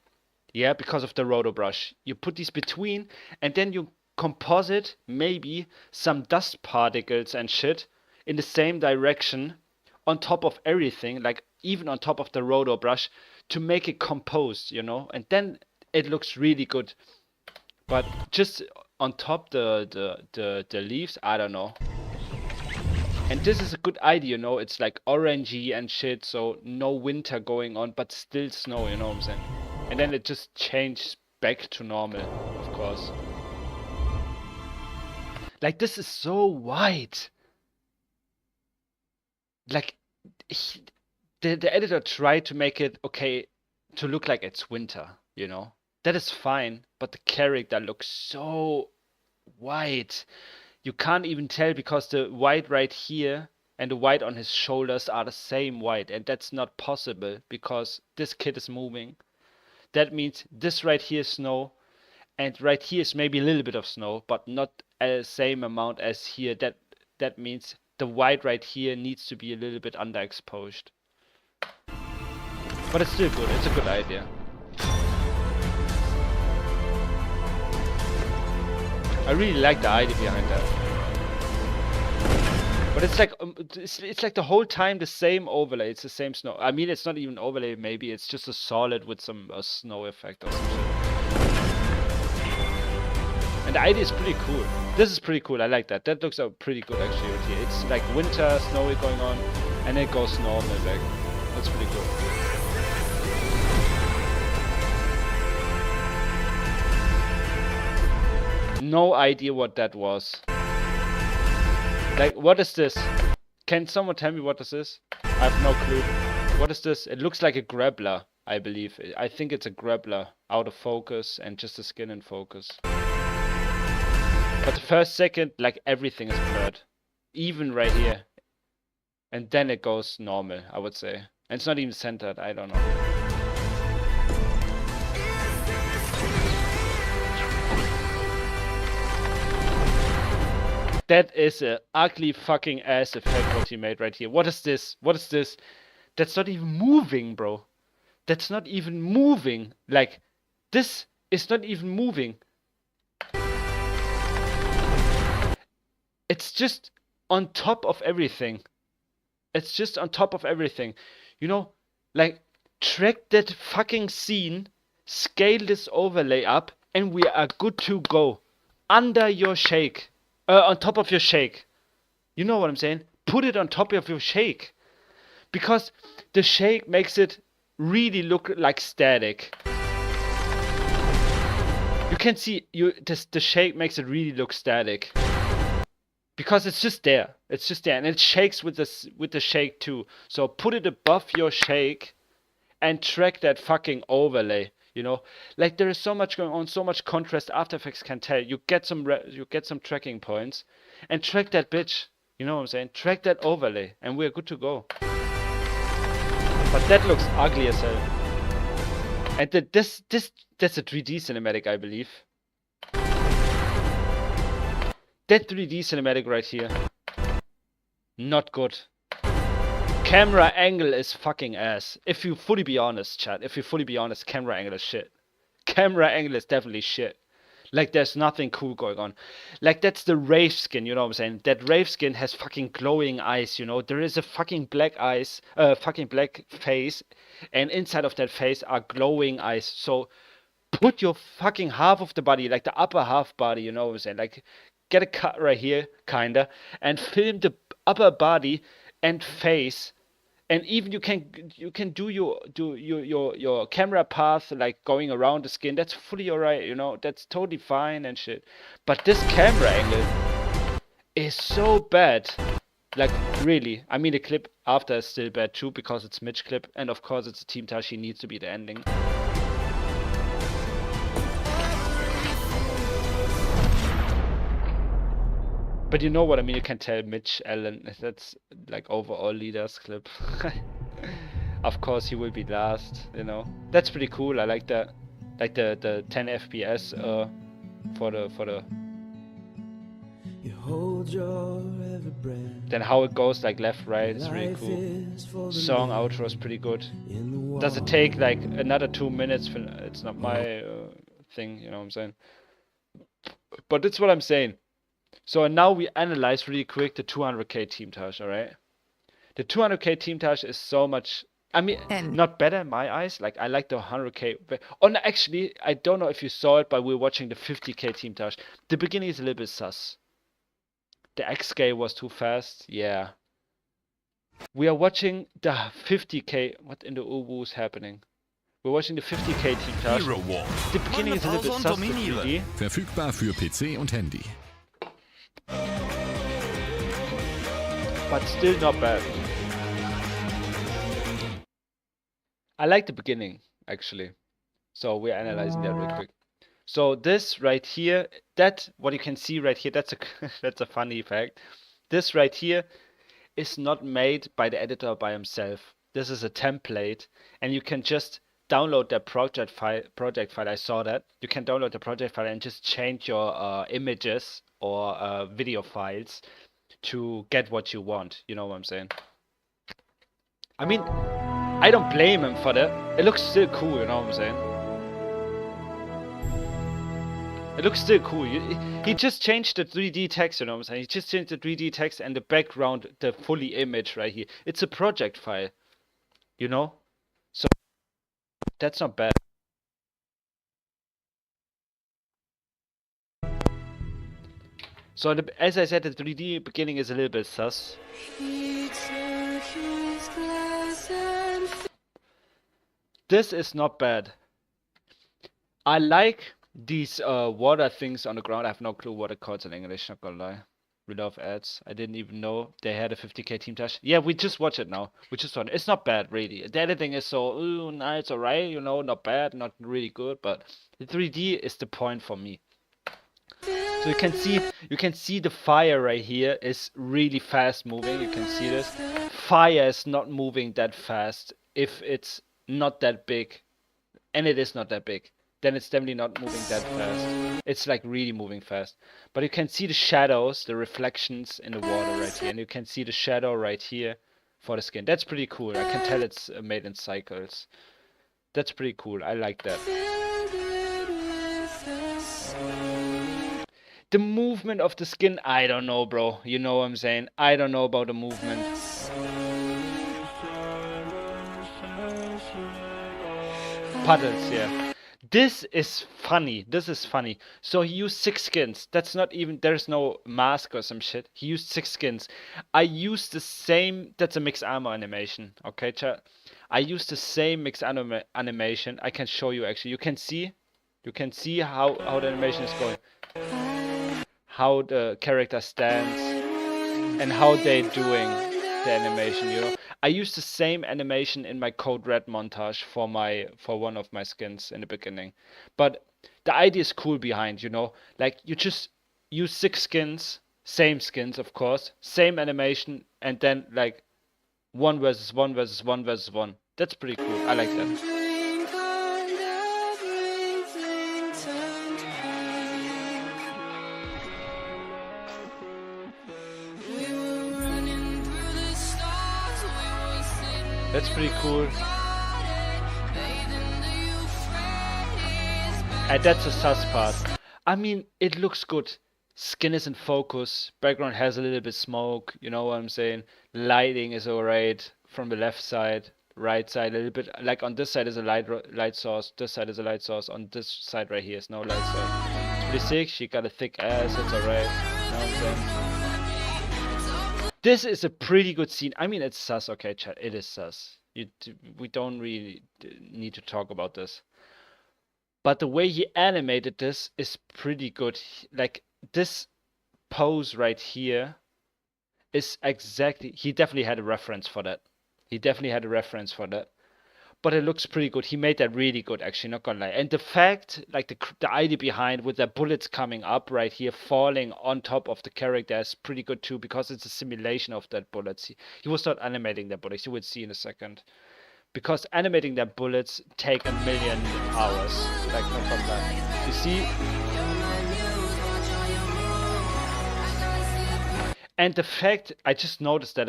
Yeah, because of the roto brush. You put these between and then you composite maybe some dust particles and shit in the same direction on top of everything, like even on top of the roto brush to make it composed, you know? And then it looks really good. But just on top the leaves, I don't know. And this is a good idea, you know, it's like orangey and shit, so no winter going on, but still snow, you know what I'm saying? And then it just changes back to normal, of course. Like, this is so white. Like, the editor tried to make it, okay, to look like it's winter, you know? That is fine, but the character looks so white. You can't even tell because the white right here and the white on his shoulders are the same white, and that's not possible because this kid is moving. That means this right here is snow, and right here is maybe a little bit of snow, but not the same amount as here. That means the white right here needs to be a little bit underexposed. But it's still good. It's a good idea. I really like the idea behind that. But it's like the whole time the same overlay. It's the same snow. I mean, it's not even overlay. Maybe it's just a solid with some snow effect or some shit. And the idea is pretty cool. This is pretty cool. I like that. That looks pretty good actually right here. It's like winter, snowy going on, and it goes normal back. That's pretty cool. No idea what that was. Like, what is this? Can someone tell me what this is? I have no clue. What is this? It looks like a grappler, I believe. I think it's a grappler. Out of focus and just the skin in focus. But the first second, like, everything is blurred. Even right here. And then it goes normal, I would say. And it's not even centered, I don't know. That is a ugly fucking ass effect what he made right here. What is this? What is this? That's not even moving, bro. That's not even moving. Like, this is not even moving. It's just on top of everything. It's just on top of everything. You know, like, track that fucking scene, scale this overlay up, and we are good to go. Under your shake. On top of your shake. You know what I'm saying? Put it on top of your shake. Because the shake makes it really look like static. You can see the shake makes it really look static. Because it's just there. It's just there. And it shakes with the shake too. So put it above your shake and track that fucking overlay. You know, like there is so much going on, so much contrast. After Effects can tell. You get some tracking points, and track that bitch. You know what I'm saying? Track that overlay, and we're good to go. But that looks ugly as hell. And that's a 3D cinematic, I believe. That 3D cinematic right here, not good. Camera angle is fucking ass. If you fully be honest, chat. If you fully be honest, camera angle is shit. Camera angle is definitely shit. Like there's nothing cool going on. Like that's the rave skin, you know what I'm saying? That rave skin has fucking glowing eyes, you know? There is a fucking black eyes, fucking black face, and inside of that face are glowing eyes. So put your fucking half of the body, like the upper half body, you know what I'm saying? Like get a cut right here, kinda, and film the upper body and face, and even you can do your camera path like going around the skin. That's fully alright, you know. That's totally fine and shit. But this camera angle is so bad. Like really. I mean the clip after is still bad too because it's Mitch clip, and of course it's a Team Tashi needs to be the ending. But you know what I mean, you can tell Mitch Allen, that's like overall leaders clip. Of course he will be last, you know. That's pretty cool. I like that. Like the 10 FPS for the You hold your every breath. then how it goes like left right is really cool. Song outro is pretty good. Does it take like another 2 minutes? It's not my thing, you know what I'm saying. But that's what I'm saying. So now we analyze really quick the 200k Team Tash, alright? The 200k Team Tash is so much, I mean, not better in my eyes. Like, I like the 100k. Oh, no, actually, I don't know if you saw it, but we're watching the 50k Team Tash. The beginning is a little bit sus. The X scale was too fast. Yeah. We are watching the 50k. What in the Ubu is happening? We're watching the 50k Team Tash. The beginning is a little bit sus. The 3D. Verfügbar für PC und Handy. But still not bad. I like the beginning, actually. So we're analyzing that real quick. So this right here, that what you can see right here, that's a that's a funny fact. This right here is not made by the editor by himself. This is a template, and you can just download the project file. I saw that you can download the project file and just change your images or video files to get what you want. You know what I'm saying? I mean, I don't blame him for that. It looks still cool, you know what I'm saying? It looks still cool. He just changed the 3D text, you know what I'm saying? He just changed the 3D text and the background, the fully image right here. It's a project file, you know? So that's not bad. So as I said, the 3D beginning is a little bit sus. This is not bad. I like these water things on the ground. I have no clue what it calls in English, not gonna lie. We love ads. I didn't even know they had a 50k Team Tash. Yeah, we just watch it now. We just watch it. It's not bad, really. The editing is so, ooh, nice, alright, you know, not bad, not really good, but the 3D is the point for me. So you can see the fire right here is really fast moving. You can see this. Fire is not moving that fast if it's not that big, and it is not that big. Then it's definitely not moving that fast. It's like really moving fast. But you can see the shadows, the reflections in the water right here, and you can see the shadow right here for the skin. That's pretty cool. I can tell it's made in cycles. That's pretty cool. I like that. The movement of the skin, I don't know, bro. You know what I'm saying? I don't know about the movement. Puddles, yeah. This is funny. This is funny. So he used 6 skins. That's not even, there's no mask or some shit. He used 6 skins. I used the same, that's a mixed armor animation. Okay, chat. I used the same mixed animation. I can show you actually. You can see how the animation is going. How the character stands and how they're doing the animation, you know. I used the same animation in my Code Red montage for one of my skins in the beginning. But the idea is cool behind, you know. Like you just use 6 skins, same skins of course, same animation, and then like 1 versus 1 versus 1 versus 1. That's pretty cool. I like that. That's pretty cool. And that's a sus part. I mean, it looks good. Skin is in focus. Background has a little bit smoke. You know what I'm saying? Lighting is alright from the left side, right side a little bit. Like on this side is a light source. This side is a light source. On this side right here is no light source. It's pretty sick. She got a thick ass. It's alright. You know what I'm saying? This is a pretty good scene. I mean, it's sus. Okay, chat. It is sus. We don't really need to talk about this. But the way he animated this is pretty good. Like this pose right here is exactly, he definitely had a reference for that. He definitely had a reference for that. But it looks pretty good. He made that really good, actually, not gonna lie. And the fact, like the idea behind with the bullets coming up right here, falling on top of the character is pretty good too, because it's a simulation of that bullets. He was not animating the bullets. You would see in a second. Because animating their bullets take 1,000,000 hours. Like, no problem. You see? And the fact, I just noticed that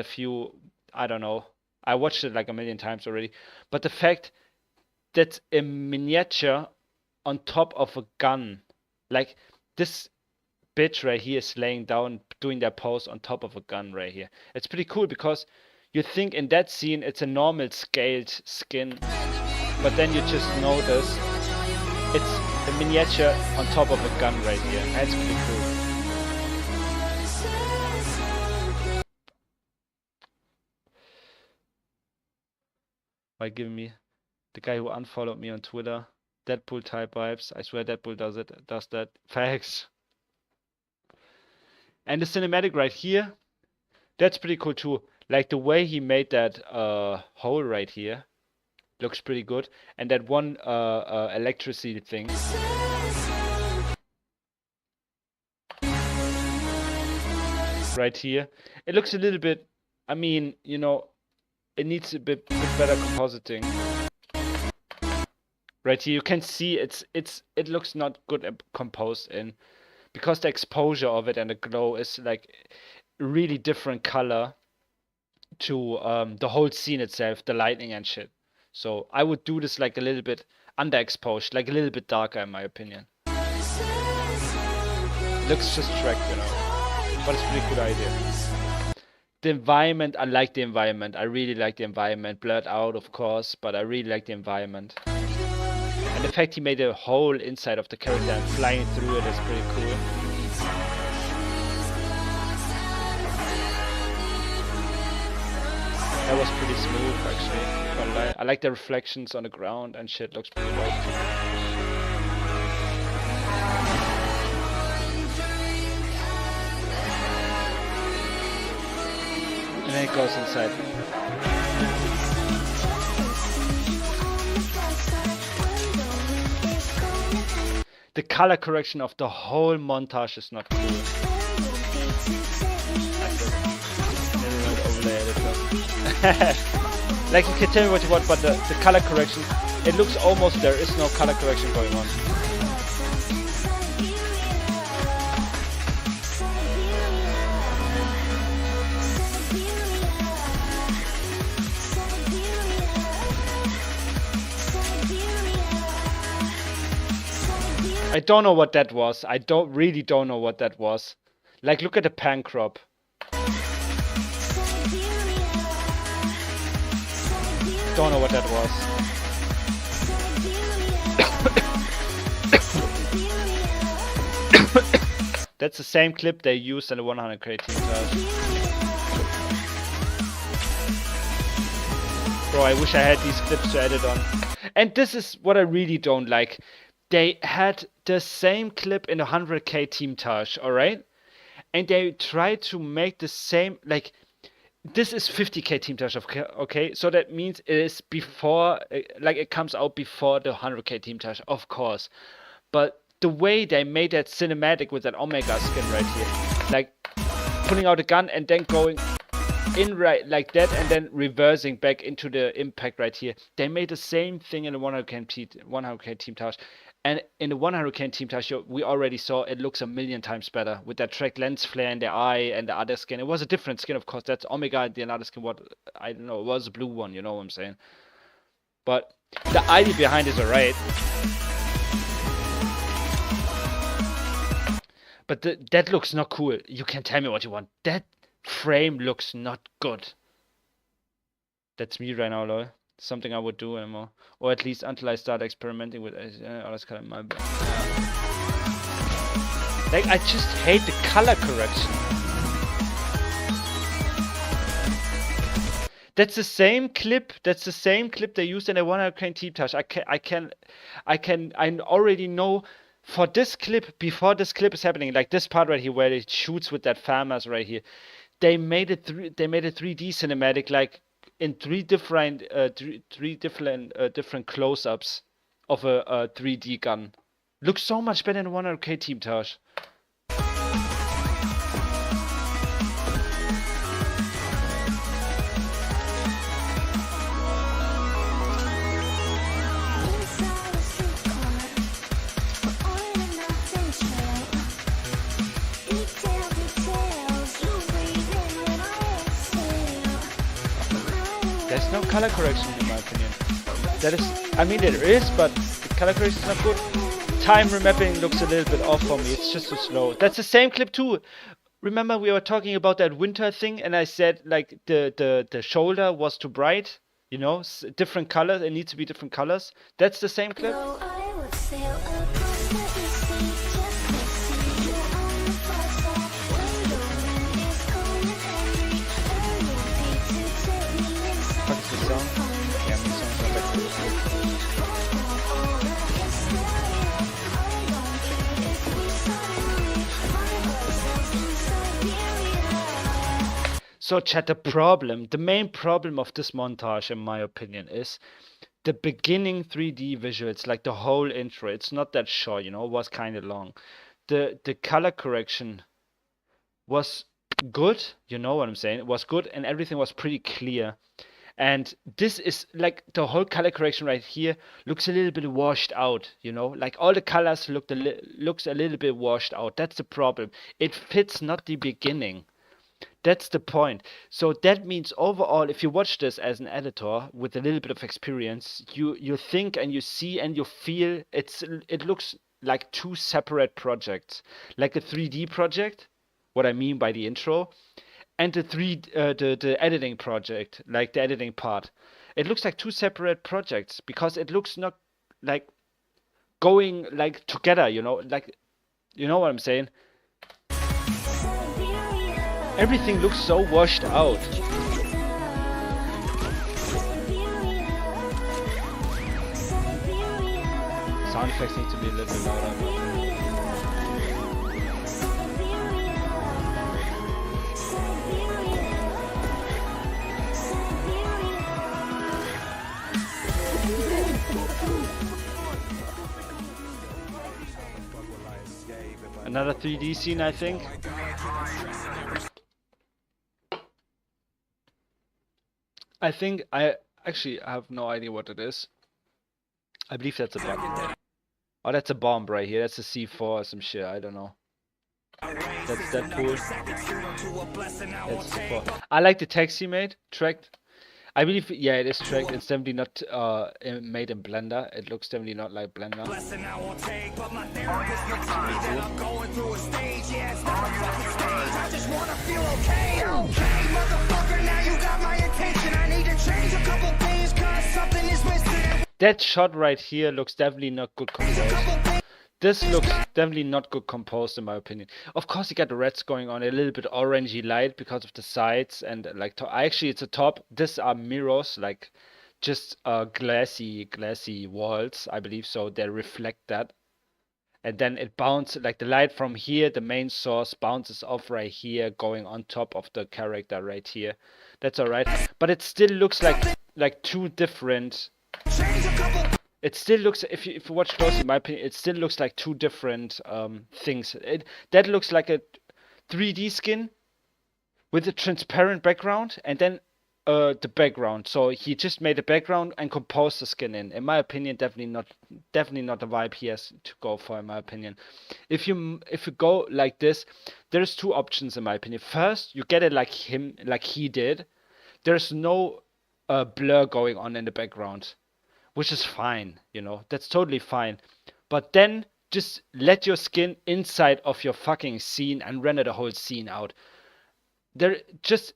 I don't know, I watched it like 1,000,000 times already, but the fact that a miniature on top of a gun, like this bitch right here is laying down, doing their pose on top of a gun right here. It's pretty cool because you think in that scene it's a normal scaled skin, but then you just notice it's a miniature on top of a gun right here. That's pretty cool. By giving me the guy who unfollowed me on Twitter, Deadpool type vibes. I swear Deadpool does that. Facts. And the cinematic right here, that's pretty cool too. Like the way he made that hole right here looks pretty good. And that one electricity thing. Right here. It looks a little bit, I mean, you know, it needs a bit better compositing. Right here, you can see it looks not good composed in, because the exposure of it and the glow is like really different color to the whole scene itself, the lighting and shit. So I would do this like a little bit underexposed, like a little bit darker in my opinion. Looks just tracked, you know, but it's a pretty good idea. The environment, I like the environment. I really like the environment. Blurred out, of course, but I really like the environment. And the fact he made a hole inside of the character and flying through it is pretty cool. That was pretty smooth, actually. I like the reflections on the ground and shit. Looks pretty dope. And then it goes inside. The color correction of the whole montage is not cool. Like you can tell me what you want, but the color correction, it looks almost there is no color correction going on. I don't know what that was. I really don't know what that was. Like, look at the pan crop. Don't know what that was. That's the same clip they used in the 100k team task. Bro, I wish I had these clips to edit on. And this is what I really don't like. They had the same clip in the 100k team Taj, alright? And they tried to make the same, like, this is 50k team Taj, okay? So that means it is before, like, it comes out before the 100k team Taj, of course. But the way they made that cinematic with that Omega skin right here, like, pulling out a gun and then going in right like that and then reversing back into the impact right here. They made the same thing in the 100k team Taj. And in the 100k team Taj, we already saw it looks 1,000,000 times better with that tracked lens flare in the eye and the other skin. It was a different skin, of course. That's Omega, and the other skin, what, I don't know, it was a blue one, you know what I'm saying? But the idea behind is alright. But that looks not cool. You can tell me what you want. That frame looks not good. That's me right now, lol. Something I would do anymore. Or at least until I start experimenting with alles color. My bad. Like, I just hate the color correction. That's the same clip. That's the same clip they used in a 100 crane team touch. I already know for this clip, before this clip is happening, like this part right here where it shoots with that farmers right here, they made it 3D cinematic, like in three different different close-ups of a 3D gun. Looks so much better than 100k team touch. There's no color correction in my opinion. That is, I mean there is, but the color correction is not good. Time remapping looks a little bit off for me. It's just too slow. That's the same clip too. Remember we were talking about that winter thing, and I said like the shoulder was too bright. You know, different colors. It needs to be different colors. That's the same clip. What is the sound? Yeah, my sounds are like So chat, the main problem of this montage in my opinion is the beginning 3D visuals, like the whole intro. It's not that short, you know, it was kind of long. The color correction was good, you know what I'm saying? It was good and everything was pretty clear. And this is like the whole color correction right here looks a little bit washed out, you know, like all the colors looks a little bit washed out. That's the problem. It fits not the beginning. That's the point. So that means overall, if you watch this as an editor with a little bit of experience, you think and you see and you feel it looks like two separate projects, like a 3D project. What I mean by the intro. And the editing project, like the editing part. It looks like two separate projects because it looks not like going like together, you know, like, you know what I'm saying? Everything looks so washed out. Sound effects need to be a little bit louder. Another 3D scene, I think. I actually have no idea what it is. I believe that's a bomb. Oh, that's a bomb right here. That's a C4 or some shit. I don't know. That's Deadpool. That's C4. I like the text he made. Tracked. I believe, yeah, it is tracked. It's definitely not made in Blender. It looks definitely not like Blender. That shot right here looks definitely not good composed. This looks definitely not good composed in my opinion. Of course you got the reds going on, a little bit orangey light because of the sides and like actually it's a top. These are mirrors, like just glassy walls, I believe, so they reflect that. And then it bounces, like the light from here, the main source bounces off right here, going on top of the character right here. That's alright. But it still looks like two different. It still looks, if you watch closely, in my opinion, it still looks like two different things. That looks like a 3D skin with a transparent background, and then the background. So he just made a background and composed the skin in. In my opinion, definitely not the vibe he has to go for. In my opinion, if you go like this, there's two options in my opinion. First, you get it like he did. There's no blur going on in the background, which is fine, you know, that's totally fine. But then just let your skin inside of your fucking scene and render the whole scene out. There, just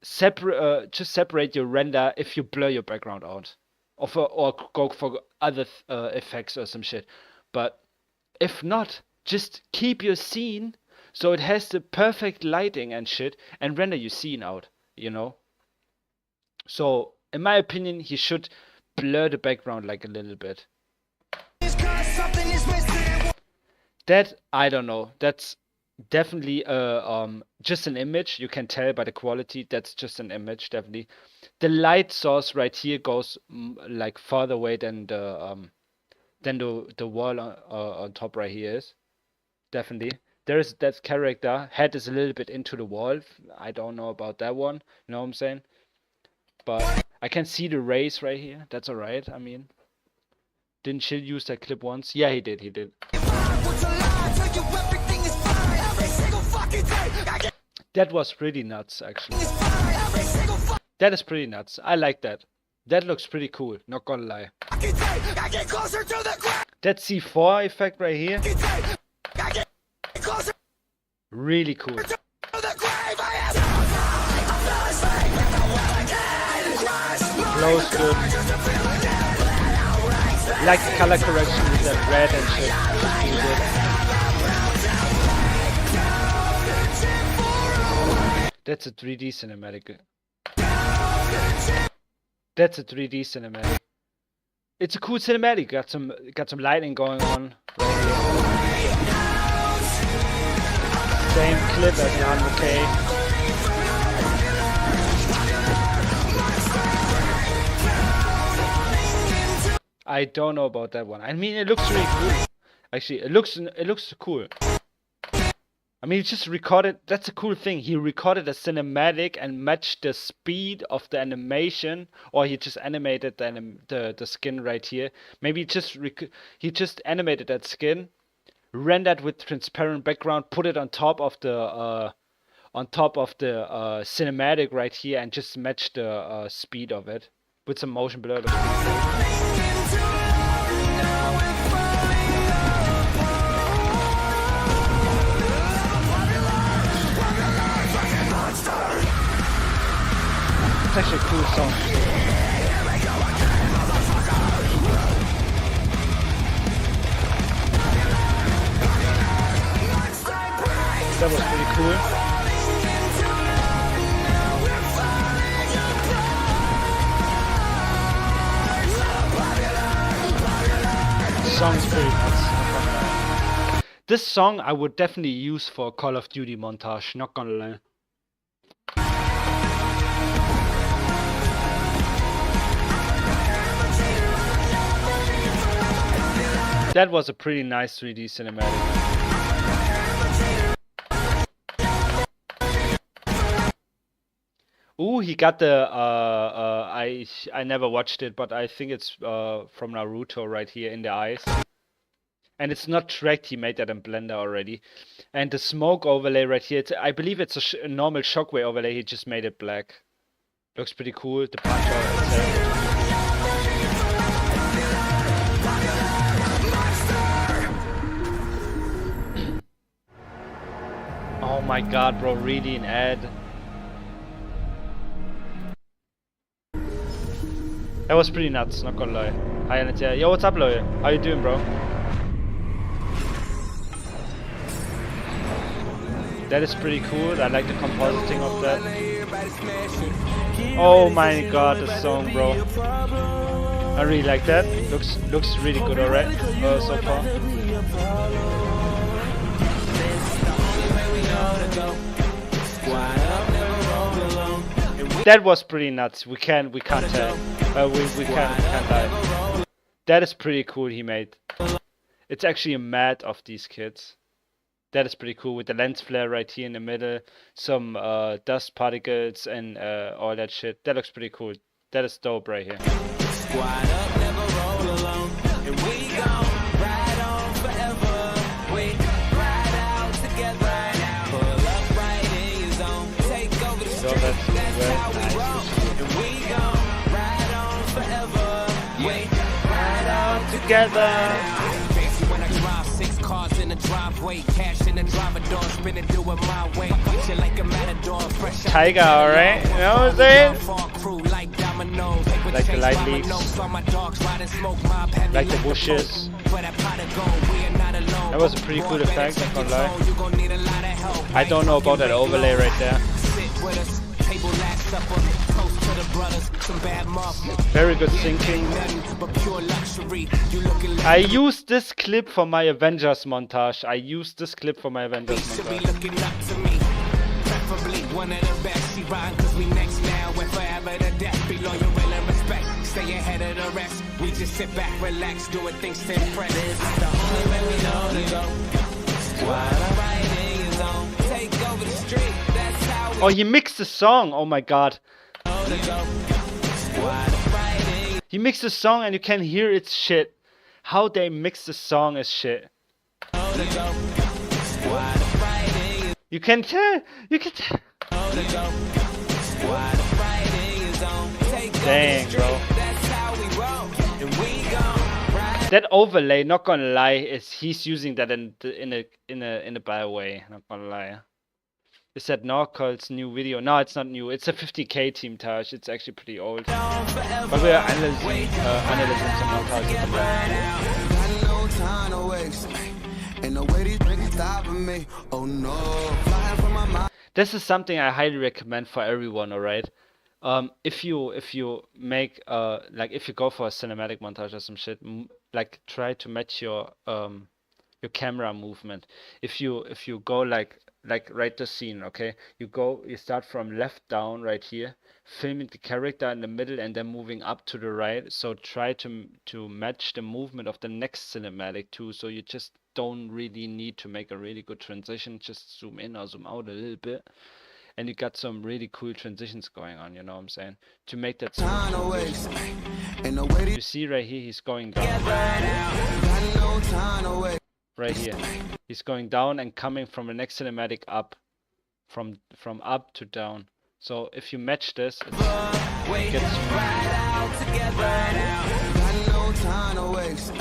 separate your render if you blur your background out, or go for other effects or some shit. But if not, just keep your scene so it has the perfect lighting and shit, and render your scene out, you know? So, in my opinion, he should blur the background like a little bit. That, I don't know. That's definitely just an image. You can tell by the quality. That's just an image, definitely. The light source right here goes like farther away than the wall on top right here is. Definitely. There's that character. Head is a little bit into the wall. I don't know about that one. You know what I'm saying? But I can see the rays right here. That's alright. I mean, didn't Chill use that clip once? Yeah, he did. He did. That was pretty nuts, actually. That is pretty nuts. I like that. That looks pretty cool. Not gonna lie. That C4 effect right here. Really cool. Flows good. Like the color correction with that red and shit. That's a 3D cinematic. That's a 3D cinematic. It's a cool cinematic. Got some lighting going on right here. Same clip as in 100K. I don't know about that one. I mean, it looks really cool. Actually, it looks cool. I mean, he just recorded. That's a cool thing. He recorded a cinematic and matched the speed of the animation, or he just animated the skin right here. Maybe he just animated that skin, rendered with transparent background, put it on top of the cinematic right here, and just matched the speed of it with some motion blur. It's actually a cool song. That was pretty cool. The song's pretty nuts. This song I would definitely use for a Call of Duty montage, not gonna lie. That was a pretty nice 3D cinematic. Ooh, he got the I never watched it, but I think it's from Naruto right here in the eyes. And it's not tracked, he made that in Blender already. And the smoke overlay right here, I believe it's a normal shockwave overlay, he just made it black. Looks pretty cool, the punch out itself. Oh my god, bro, really an ad. That was pretty nuts, not gonna lie. Hi, Anatia. Yo, what's up, Loya? How you doing, bro? That is pretty cool. I like the compositing of that. Oh my god, the song, bro. I really like that. Looks really good already so far. That was pretty nuts. We can't tell. We can't lie. That is pretty cool. He made. It's actually a mat of these kids. That is pretty cool with the lens flare right here in the middle, some dust particles and all that shit. That looks pretty cool. That is dope right here. Squad up, never roll alone, and we gon' ride on forever. We ride out together, pull up right in your zone, take over the street. That's how we roll, and we gon' ride on forever. We ride out together. driveway, cash in the driver door, spin it, do it my way. Punch it like a matador, fresh out Tiger, the alright? You know what I'm saying? fall crew like dominoes. Like the light leaves. Like the bushes. That was a pretty cool effect, not gonna lie. I don't know about that overlay right there. Very good syncing. I used this clip for my Avengers montage. One of the best, she riding cause we next now and forever to death. Be loyal, will and respect. Stay ahead of the rest. We just sit back, relax, doing things to impress. This is the only way we know to go. While the riding is on, take over the street. That's how we Oh, he mixed the song. Oh my god. know to go. While the riding He mixed the song and you can hear it's shit. How they mix the song is shit. know to go. While the riding is You can tell. You can tell. know to go. While the riding is on, take over the Dang, street. bro. That's how we roll, and we gon' ride. That overlay, not gonna lie, is he's using that in a bad way. Not gonna lie. Is that Norcol's new video? No, it's not new. It's a 50k team Taj. It's actually pretty old. But we are analyzing some montages of that. Got no time to waste. Ain't no way these niggas stopping me. Oh no, flying from my mind. This is something I highly recommend for everyone. All right. If you make like if you go for a cinematic montage or some shit, like try to match your camera movement. If you go like right the scene, okay, you start from left down right here, filming the character in the middle and then moving up to the right. So try to match the movement of the next cinematic too. So you just don't really need to make a really good transition. Just zoom in or zoom out a little bit. And you got some really cool transitions going on, you know what I'm saying? To make that Time to smooth. waste. Ain't no way You these see right here, he's going down. got no time to waste. Right here. He's going down and coming from the next cinematic up. From up to down. So if you match this, it gets smooth. Got no time to waste.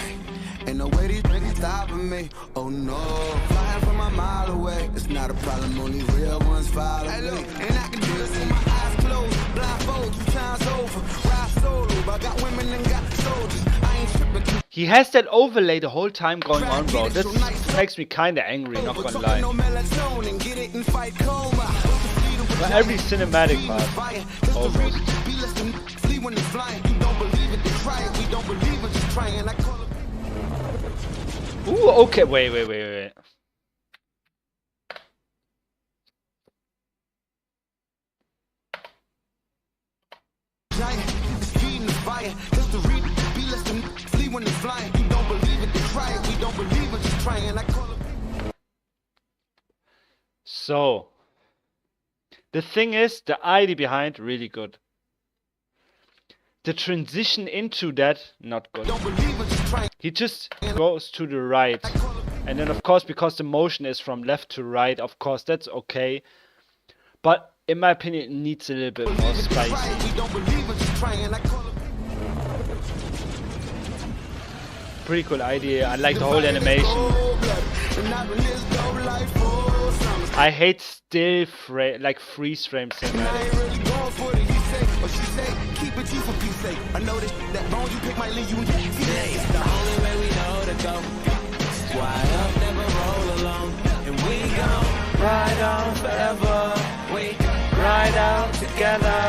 Ain't no way these niggas stopping me. Oh no, flying from a mile away. It's not a problem, only real ones follow me. And I can do this with my eyes closed, blindfold 2 times over. Ride solo, but I got women and got soldiers. I ain't tripping. He has that overlay the whole time going on, bro. This makes me kinda angry, not gonna lie. No melatonin, get it and fight coma. But every cinematic part, almost. Flee when it's flying. You don't believe it, they try it. We don't believe it, just trying. I call it. Ooh, okay, wait. Giant, it's feeding the fire. History, be less than flee when it's flying. You don't believe it, they try it. We don't believe it, just trying. I call it. So, the thing is, the idea behind, really good. The transition into that, not good. Don't believe it, just trying. He just goes to the right. And then, of course, because the motion is from left to right, of course, that's okay. But, in my opinion, it needs a little bit more spicy. We don't believe it, just trying. I call it. Pretty cool idea. I like the whole animation. I hate still like freeze frame cinematic. Keep it for peace sake. I know that bone you pick might leave you in It's the only way we know to go. Why up, never roll alone. And we gon' ride on forever. We ride out together.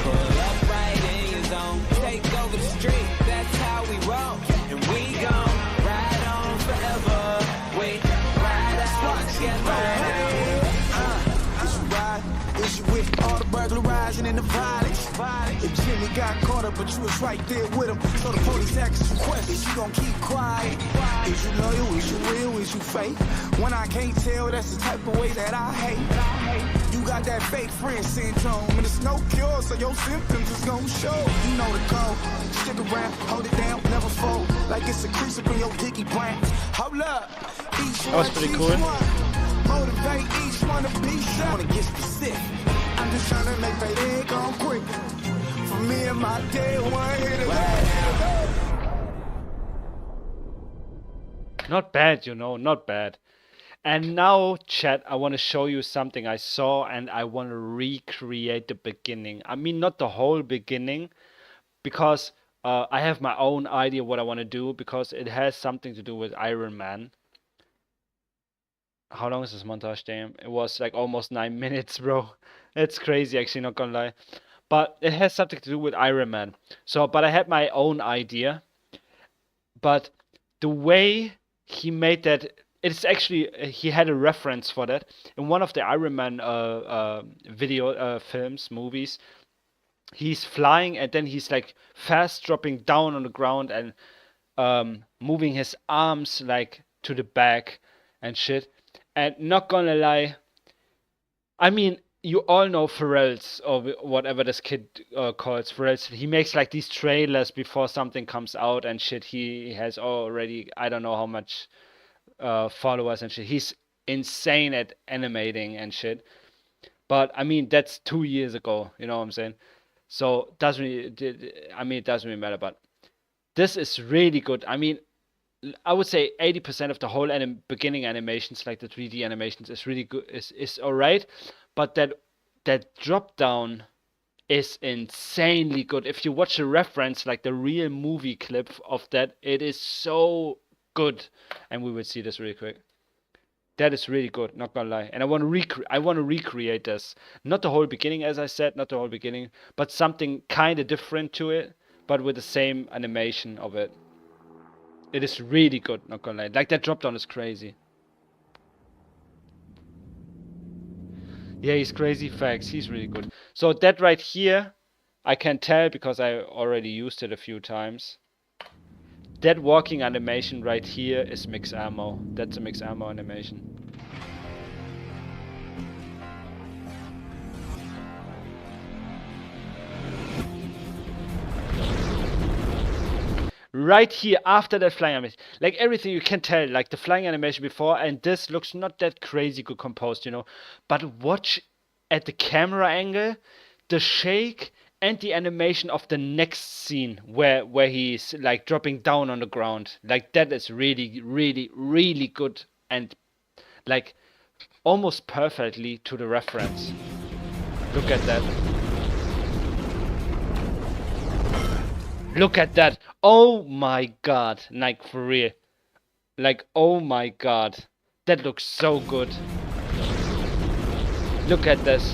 Pull up right in your zone. Take over the street, that's how we roll. And we gon' ride on forever. We ride out together. Is you ride? Is you with all the burglarizing in the violence? If Jimmy got caught up, but you was right there with him. So the police asked you questions, you gon' keep quiet. Is you loyal? Is you real? Is you fake? When I can't tell, that's the type of way that I hate. You got that fake friend syndrome, and it's no cure, so your symptoms is gon' show. You know the code. Stick around, hold it down, never fold. Like it's a crease up in your piggy bank. Hold up. Each That was pretty cool. Motivate each one to be shot. Wanna get specific. I'm just trying to make that egg go quick. For me and my day one hit it. Not bad, you know, not bad. And now, chat, I want to show you something I saw, and I want to recreate the beginning. I mean, not the whole beginning, because I have my own idea what I want to do, because it has something to do with Iron Man. How long is this montage, damn? It was like almost 9 minutes, bro. It's crazy, actually, not gonna lie. But it has something to do with Iron Man. So, but I had my own idea. But the way he made that, it's actually, he had a reference for that in one of the Iron Man video films, movies. He's flying and then he's like fast dropping down on the ground and moving his arms like to the back and shit. And not gonna lie, I mean, you all know Pharrell's or whatever this kid calls Pharrell's. He makes like these trailers before something comes out and shit. He has already, I don't know how much followers and shit. He's insane at animating and shit. But I mean, that's 2 years ago. You know what I'm saying? So doesn't really, I mean, it doesn't really matter. But this is really good. I mean, I would say 80% of the whole beginning animations, like the 3D animations, is really good. Is alright, but that drop down is insanely good. If you watch a reference, like the real movie clip of that, it is so good. And we will see this really quick. That is really good, not gonna lie. And I want to recreate this. Not the whole beginning, as I said, not the whole beginning, but something kind of different to it, but with the same animation of it. It is really good, not gonna lie. Like that drop down is crazy. Yeah, he's crazy facts. He's really good. So that right here, I can tell because I already used it a few times. That walking animation right here is mix ammo. That's a mix ammo animation. Right here after that flying animation, like everything you can tell, like the flying animation before, and this looks not that crazy good composed, you know. But watch at the camera angle, the shake, and the animation of the next scene where he's like dropping down on the ground. Like that is really, really, really good and like almost perfectly to the reference. Look at that. Look at that. Oh my god. Like for real. Like, oh my god. That looks so good. Look at this.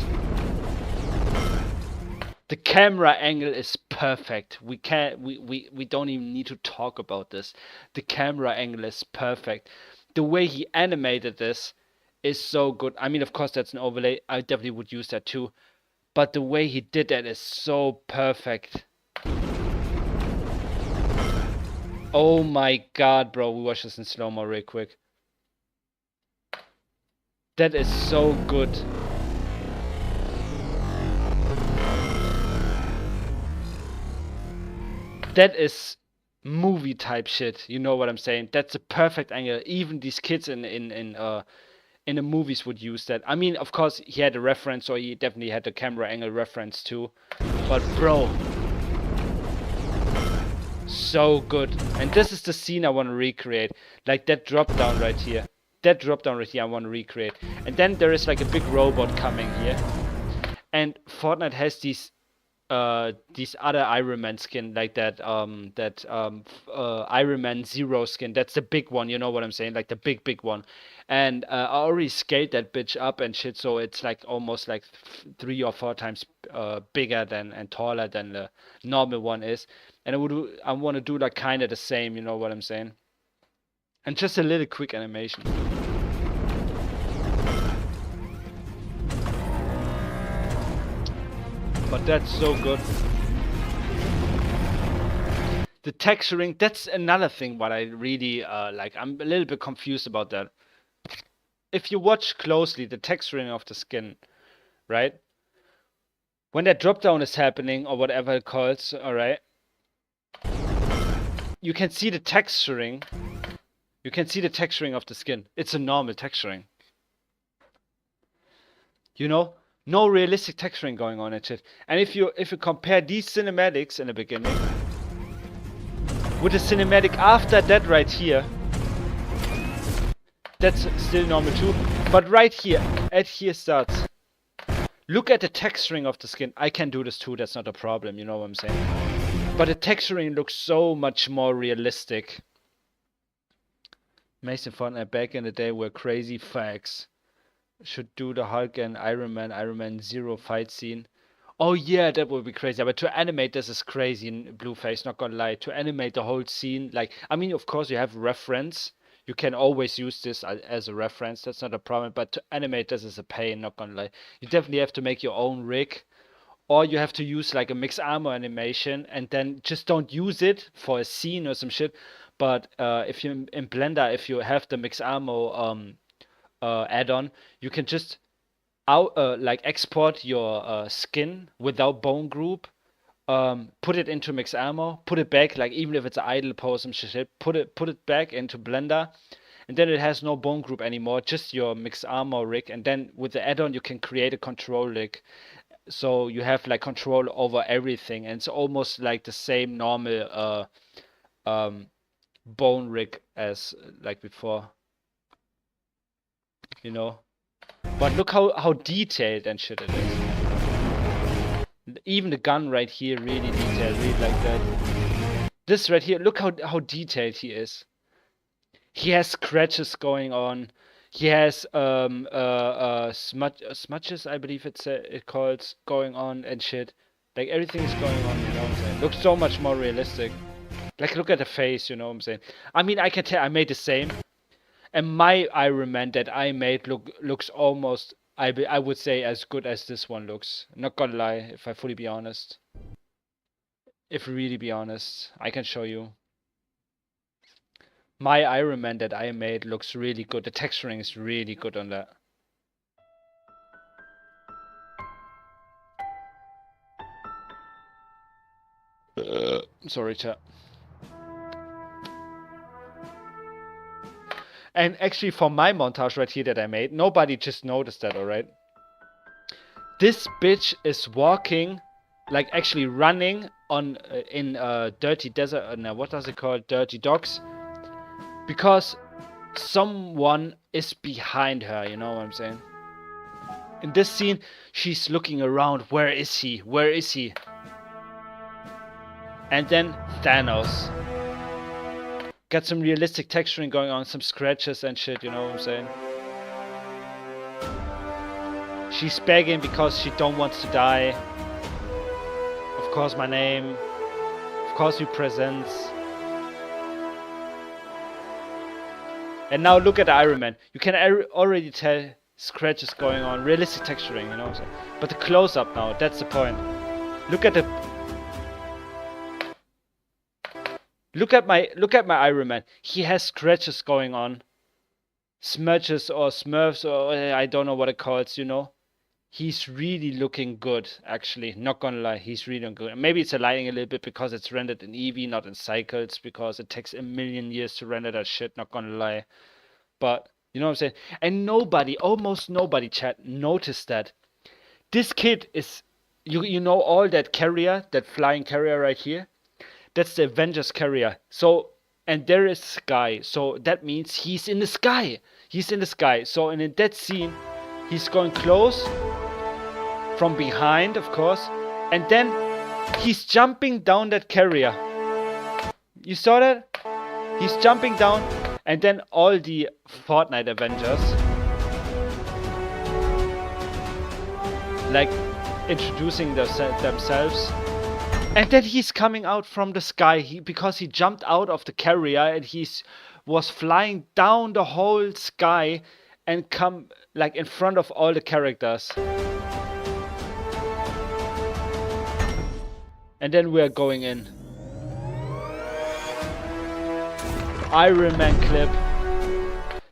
The camera angle is perfect. We don't even need to talk about this. The camera angle is perfect. The way he animated this is so good. I mean, of course, that's an overlay. I definitely would use that too. But the way he did that is so perfect. Oh my god, bro. We watch this in slow-mo real quick. That is so good. That is movie type shit. You know what I'm saying? That's a perfect angle. Even these kids in the movies would use that. I mean, of course, he had a reference, or he definitely had the camera angle reference too. But bro, so good. And this is the scene I want to recreate. Like that drop down right here. That drop down right here I want to recreate. And then there is like a big robot coming here. And Fortnite has these other Iron Man skin, like that Iron Man Zero skin. That's the big one, you know what I'm saying? Like the big one. And I already scaled that bitch up and shit, so it's like almost like 3 or 4 times bigger than and taller than the normal one is. And I want to do like kind of the same, you know what I'm saying? And just a little quick animation. But that's so good. The texturing, that's another thing what I really like. I'm a little bit confused about that. If you watch closely the texturing of the skin, right? When that drop down is happening or whatever it calls, alright? You can see the texturing. You can see the texturing of the skin. It's a normal texturing. You know? No realistic texturing going on and shit. And if you compare these cinematics in the beginning with the cinematic after that right here, That's still normal too. But right here, at here starts. Look at the texturing of the skin. I can do this too, that's not a problem, you know what I'm saying? But the texturing looks so much more realistic. Mason Fortnite back in the day were crazy facts. Should do the Hulk and Iron Man Zero fight scene. Oh yeah, that would be crazy. But to animate this is crazy in Blueface, not gonna lie. To animate the whole scene, like, I mean, of course you have reference. You can always use this as a reference. That's not a problem. But to animate this is a pain, not gonna lie. You definitely have to make your own rig. Or you have to use like a mix armor animation and then just don't use it for a scene or some shit. But if you in Blender, if you have the mix armor add-on, you can just like export your skin without bone group, put it into mix armor, put it back, like even if it's an idle pose, some shit, put it back into Blender, and then it has no bone group anymore, just your mix armor rig, and then with the add-on you can create a control rig, so you have like control over everything, and it's almost like the same normal bone rig as like before, you know. But look how detailed and shit it is. Even the gun right here, really detailed, really like that. This right here, look how detailed he is. He has scratches going on. He has smudges, I believe it calls, going on and shit. Like everything is going on, you know what I'm saying? Looks so much more realistic. Like look at the face, you know what I'm saying? I mean, I can tell I made the same. And my Iron Man that I made looks almost, I would say, as good as this one looks. Not gonna lie, if I fully be honest. If really be honest, I can show you. My Iron Man that I made looks really good. The texturing is really good on that. Sorry, chat. And actually for my montage right here that I made, nobody just noticed that, alright? This bitch is walking, like actually running on in dirty desert, no, what does it call? Dirty docks. Because someone is behind her, you know what I'm saying? In this scene, she's looking around, where is he? Where is he? And then Thanos. Got some realistic texturing going on, some scratches and shit, you know what I'm saying? She's begging because she don't want to die. Of course my name. Of course your presence. And now look at the Iron Man. You can already tell scratches going on, realistic texturing, you know what I'm saying? But the close-up now, that's the point. Look at the... Look at my Iron Man. He has scratches going on. Smudges or smurfs or I don't know what it calls, you know. He's really looking good, actually. Not gonna lie, he's really good. Maybe it's a lighting a little bit because it's rendered in Eevee, not in cycles, because it takes a million years to render that shit, not gonna lie. But, you know what I'm saying? And nobody, almost nobody, chat, noticed that. This kid is, you know all that carrier, that flying carrier right here? That's the Avengers carrier. So, and there is sky. So that means he's in the sky. He's in the sky. So in that scene, he's going close from behind, of course. And then he's jumping down that carrier. You saw that? He's jumping down. And then all the Fortnite Avengers, like introducing themselves. And then he's coming out from the sky because he jumped out of the carrier and was flying down the whole sky and come like in front of all the characters. And then we're going in. Iron Man clip.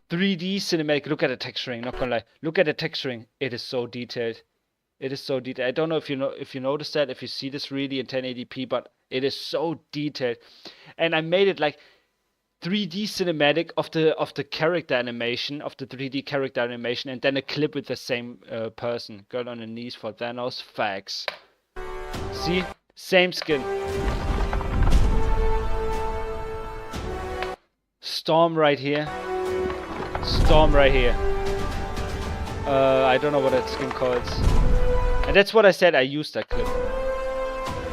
3D cinematic. Look at the texturing, not gonna lie. Look at the texturing. It is so detailed. It is so detailed. I don't know if you noticed that, if you see this really in 1080p, but it is so detailed. And I made it like 3D cinematic of the character animation, of the 3D character animation, and then a clip with the same person. Girl on her knees for Thanos. Facts. See? Same skin. Storm right here. Storm right here. I don't know what that skin calls. And that's what I said. I used that clip.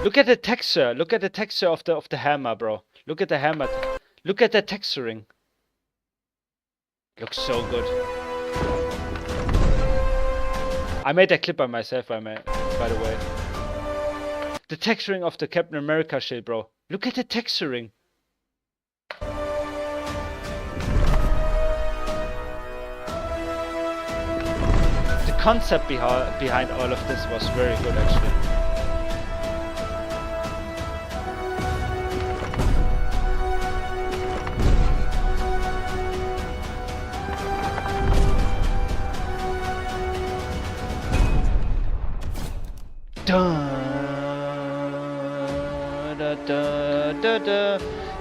Look at the texture. Look at the texture of the hammer, bro. Look at the hammer. Look at the texturing. Looks so good. I made that clip by myself, by the way. The texturing of the Captain America shield, bro. Look at the texturing. The concept behind all of this was very good, actually.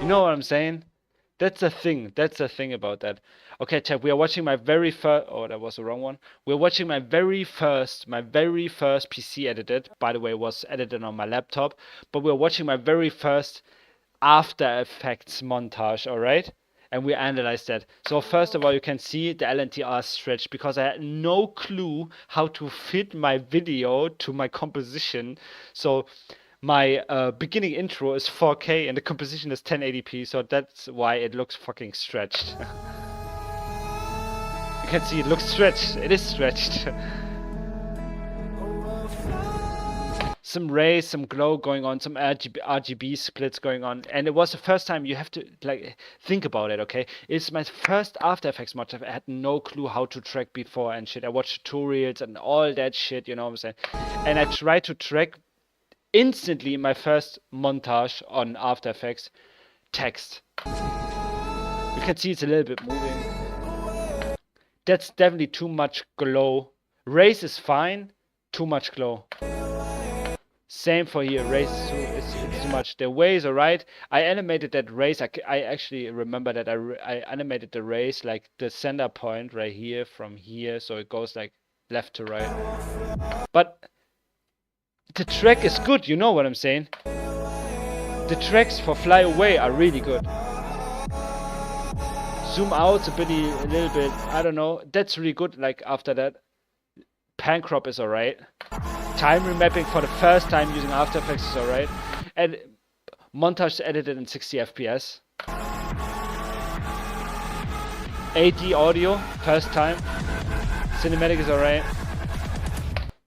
You know what I'm saying? That's the thing. That's the thing about that. Okay, chat. We are watching my very first. Oh, that was the wrong one. We're watching my very first PC edited. By the way, it was edited on my laptop. But we're watching my very first After Effects montage. All right. And we analyzed that. So first of all, you can see the LNTR stretch because I had no clue how to fit my video to my composition. So my beginning intro is 4K and the composition is 1080p. So that's why it looks fucking stretched. You can see it looks stretched. It is stretched. Some rays, some glow going on, some RGB splits going on, and it was the first time. You have to like think about it, okay? It's my first After Effects montage. I had no clue how to track before and shit. I watched tutorials and all that shit, you know what I'm saying? And I tried to track instantly in my first montage on After Effects text. You can see it's a little bit moving. That's definitely too much glow. Rays is fine, too much glow. Same for here, race it's too much. The way is alright. I animated that race. I actually remember that I animated the race like the center point right here from here, so it goes like left to right. But the track is good, you know what I'm saying? The tracks for Fly Away are really good. Zoom out a little bit. I don't know. That's really good. Like after that, pan crop is alright. Time remapping for the first time using After Effects is alright. And montage edited in 60 FPS. AD audio, first time. Cinematic is alright.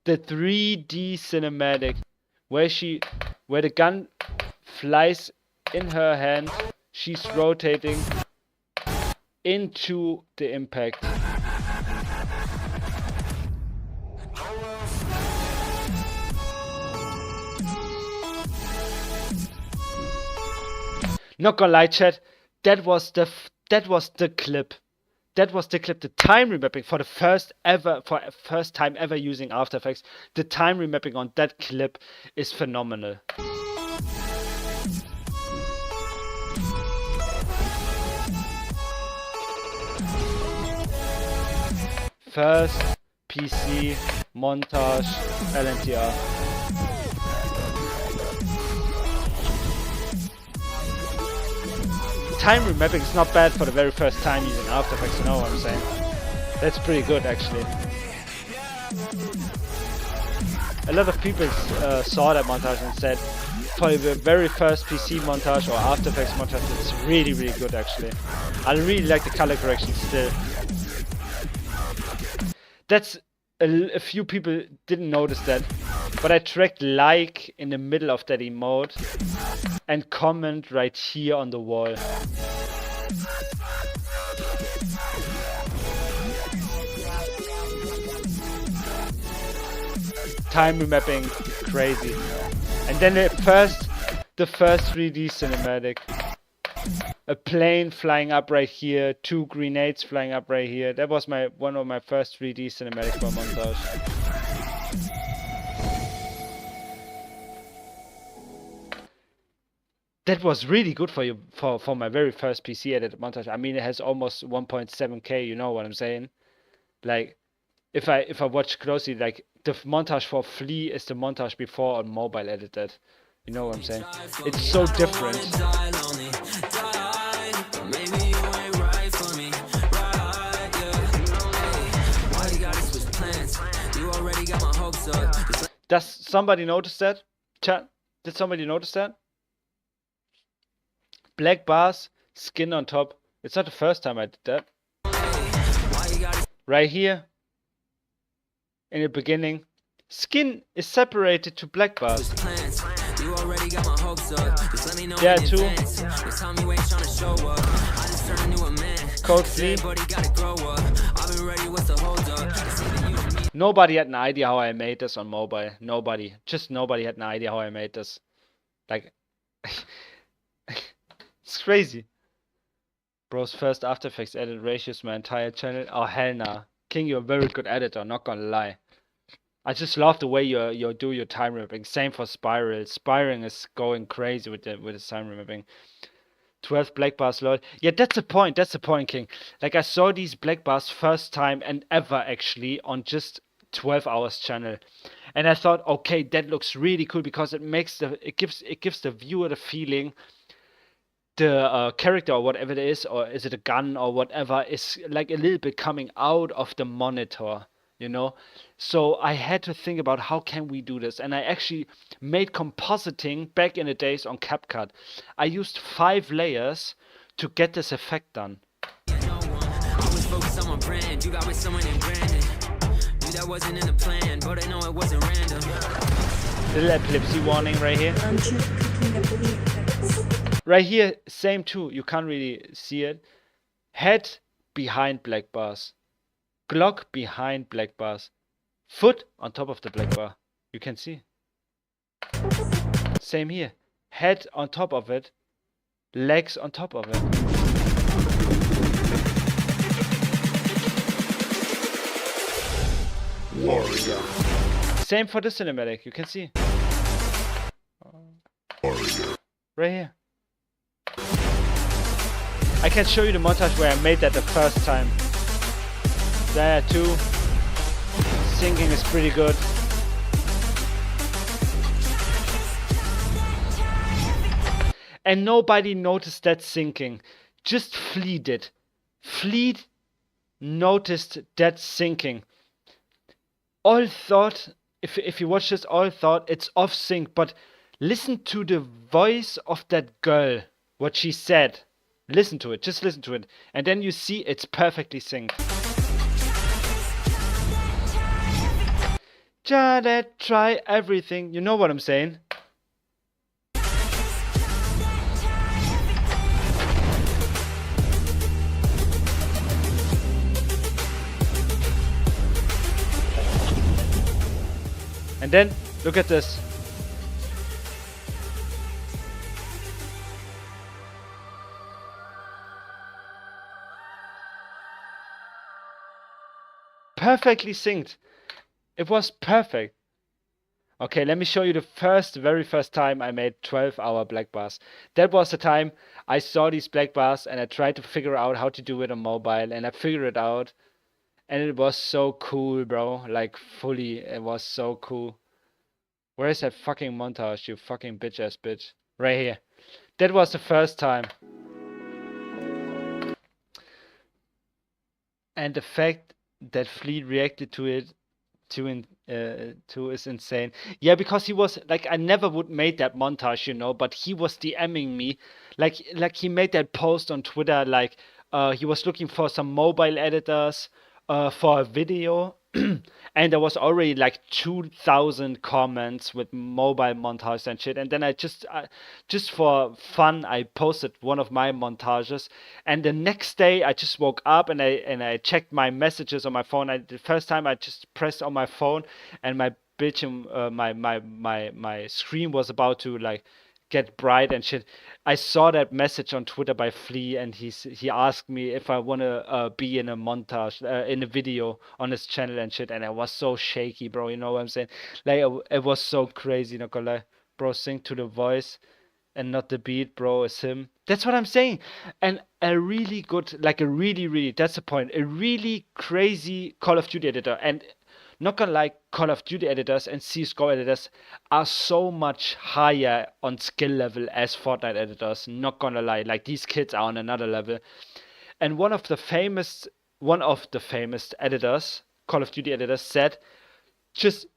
The 3D cinematic, where the gun flies in her hand, she's rotating into the impact. Not gonna lie, chat. That was the clip. That was the clip. The time remapping for the first time ever using After Effects. The time remapping on that clip is phenomenal. First PC montage LNTR. Time remapping is not bad for the very first time using After Effects, you know what I'm saying? That's pretty good actually. A lot of people saw that montage and said for the very first PC montage or After Effects montage, it's really, really good actually. I really like the color correction still. That's a few people didn't notice that, but I tracked like in the middle of that emote and comment right here on the wall. Time remapping, crazy. And then the first 3D cinematic. A plane flying up right here, 2 grenades flying up right here. That was one of my first 3D cinematics for montage. That was really good for my very first PC edited montage. I mean, it has almost 1.7K. You know what I'm saying? Like, if I watch closely, like the montage for Flea is the montage before on mobile edited. You know what I'm saying? It's so different. up. Just Does somebody notice that? Chat, did somebody notice that? Black bars, skin on top. It's not the first time I did that. Right here, in the beginning, skin is separated to black bars. plans. You already got my hopes up. Just let me know Yeah, in too. advance. Just tell me when you're trying to show up. I just turned into a man. Code flea. Everybody gotta grow up. I've been ready, what's the hold up? It's either you or me. Nobody had an idea how I made this on mobile. Nobody. Just nobody had an idea how I made this. Like, it's crazy. Bro's first After Effects edit ratios my entire channel. Oh, hell nah. King, you're a very good editor, not gonna lie. I just love the way you do your time mapping. Same for Spiral. Spiraling is going crazy with the time mapping. 12 black bars, lol. Yeah, that's the point. That's the point, King. Like, I saw these black bars first time and ever actually on just 12 hours channel, and I thought, okay, that looks really cool because it gives the viewer the feeling the character or whatever it is, or is it a gun or whatever, is like a little bit coming out of the monitor, you know. So I had to think about how can we do this, and I actually made compositing back in the days on CapCut. I used 5 layers to get this effect done. I was focused on my brand. You got with someone named Brandon. Knew that wasn't in the plan, but I know it wasn't random. Little epilepsy warning right here. Aren't you cooking the belief? Right here, same too. You can't really see it. Head behind black bars. Glock behind black bars. Foot on top of the black bar. You can see. Same here. Head on top of it. Legs on top of it. Warrior. Same for the cinematic. You can see. Right here. I can show you the montage where I made that the first time. There too. Syncing is pretty good. And nobody noticed that syncing. Just Flea did. Flea noticed that syncing. All thought, if you watch this, all thought it's off sync, but listen to the voice of that girl, what she said. Listen to it, just listen to it. And then you see it's perfectly synced. Try everything. You know what I'm saying? And then, look at this. Perfectly synced. It was perfect. Okay, let me show you the very first time I made 12-hour black bars. That was the time I saw these black bars and I tried to figure out how to do it on mobile, and I figured it out. And it was so cool, bro. Like, fully, it was so cool. Where is that fucking montage, you fucking bitch-ass bitch? Right here. That was the first time. And the fact that Fleet reacted to it to is insane. Yeah, because he was like, I never would made that montage, you know, but he was DMing me, like he made that post on Twitter, like he was looking for some mobile editors for a video, and there was already like 2,000 comments with mobile montages and shit. And then I just for fun, I posted one of my montages. And the next day, I just woke up and I checked my messages on my phone. The first time I just pressed on my phone, and my bitch, my screen was about to like get bright and shit. I saw that message on Twitter by Flea, and he asked me if I wanna be in a montage, in a video on his channel and shit. And I was so shaky, bro. You know what I'm saying? Like it was so crazy. Not gonna lie, bro. Sing to the voice and not the beat, bro. It's him. That's what I'm saying. And a really good, like a really, that's the point. A really crazy Call of Duty editor. And not gonna lie, Call of Duty editors and CSGO editors are so much higher on skill level as Fortnite editors. Not gonna lie, like these kids are on another level. And one of the famous editors, Call of Duty editors, said, just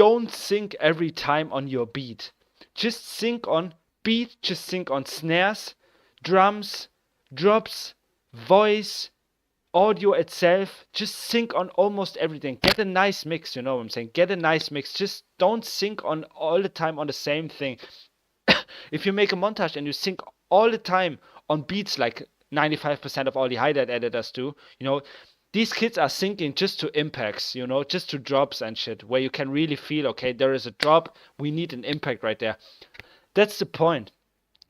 don't sync every time on your beat. Just sync on beat, just sync on snares, drums, drops, voice, audio itself. Just sync on almost everything. Get a nice mix, you know what I'm saying? Get a nice mix. Just don't sync on all the time on the same thing. If you make a montage and you sync all the time on beats like 95% of all the highlight editors do, you know, these kids are syncing just to impacts, you know, just to drops and shit, where you can really feel, okay, there is a drop, we need an impact right there. That's the point.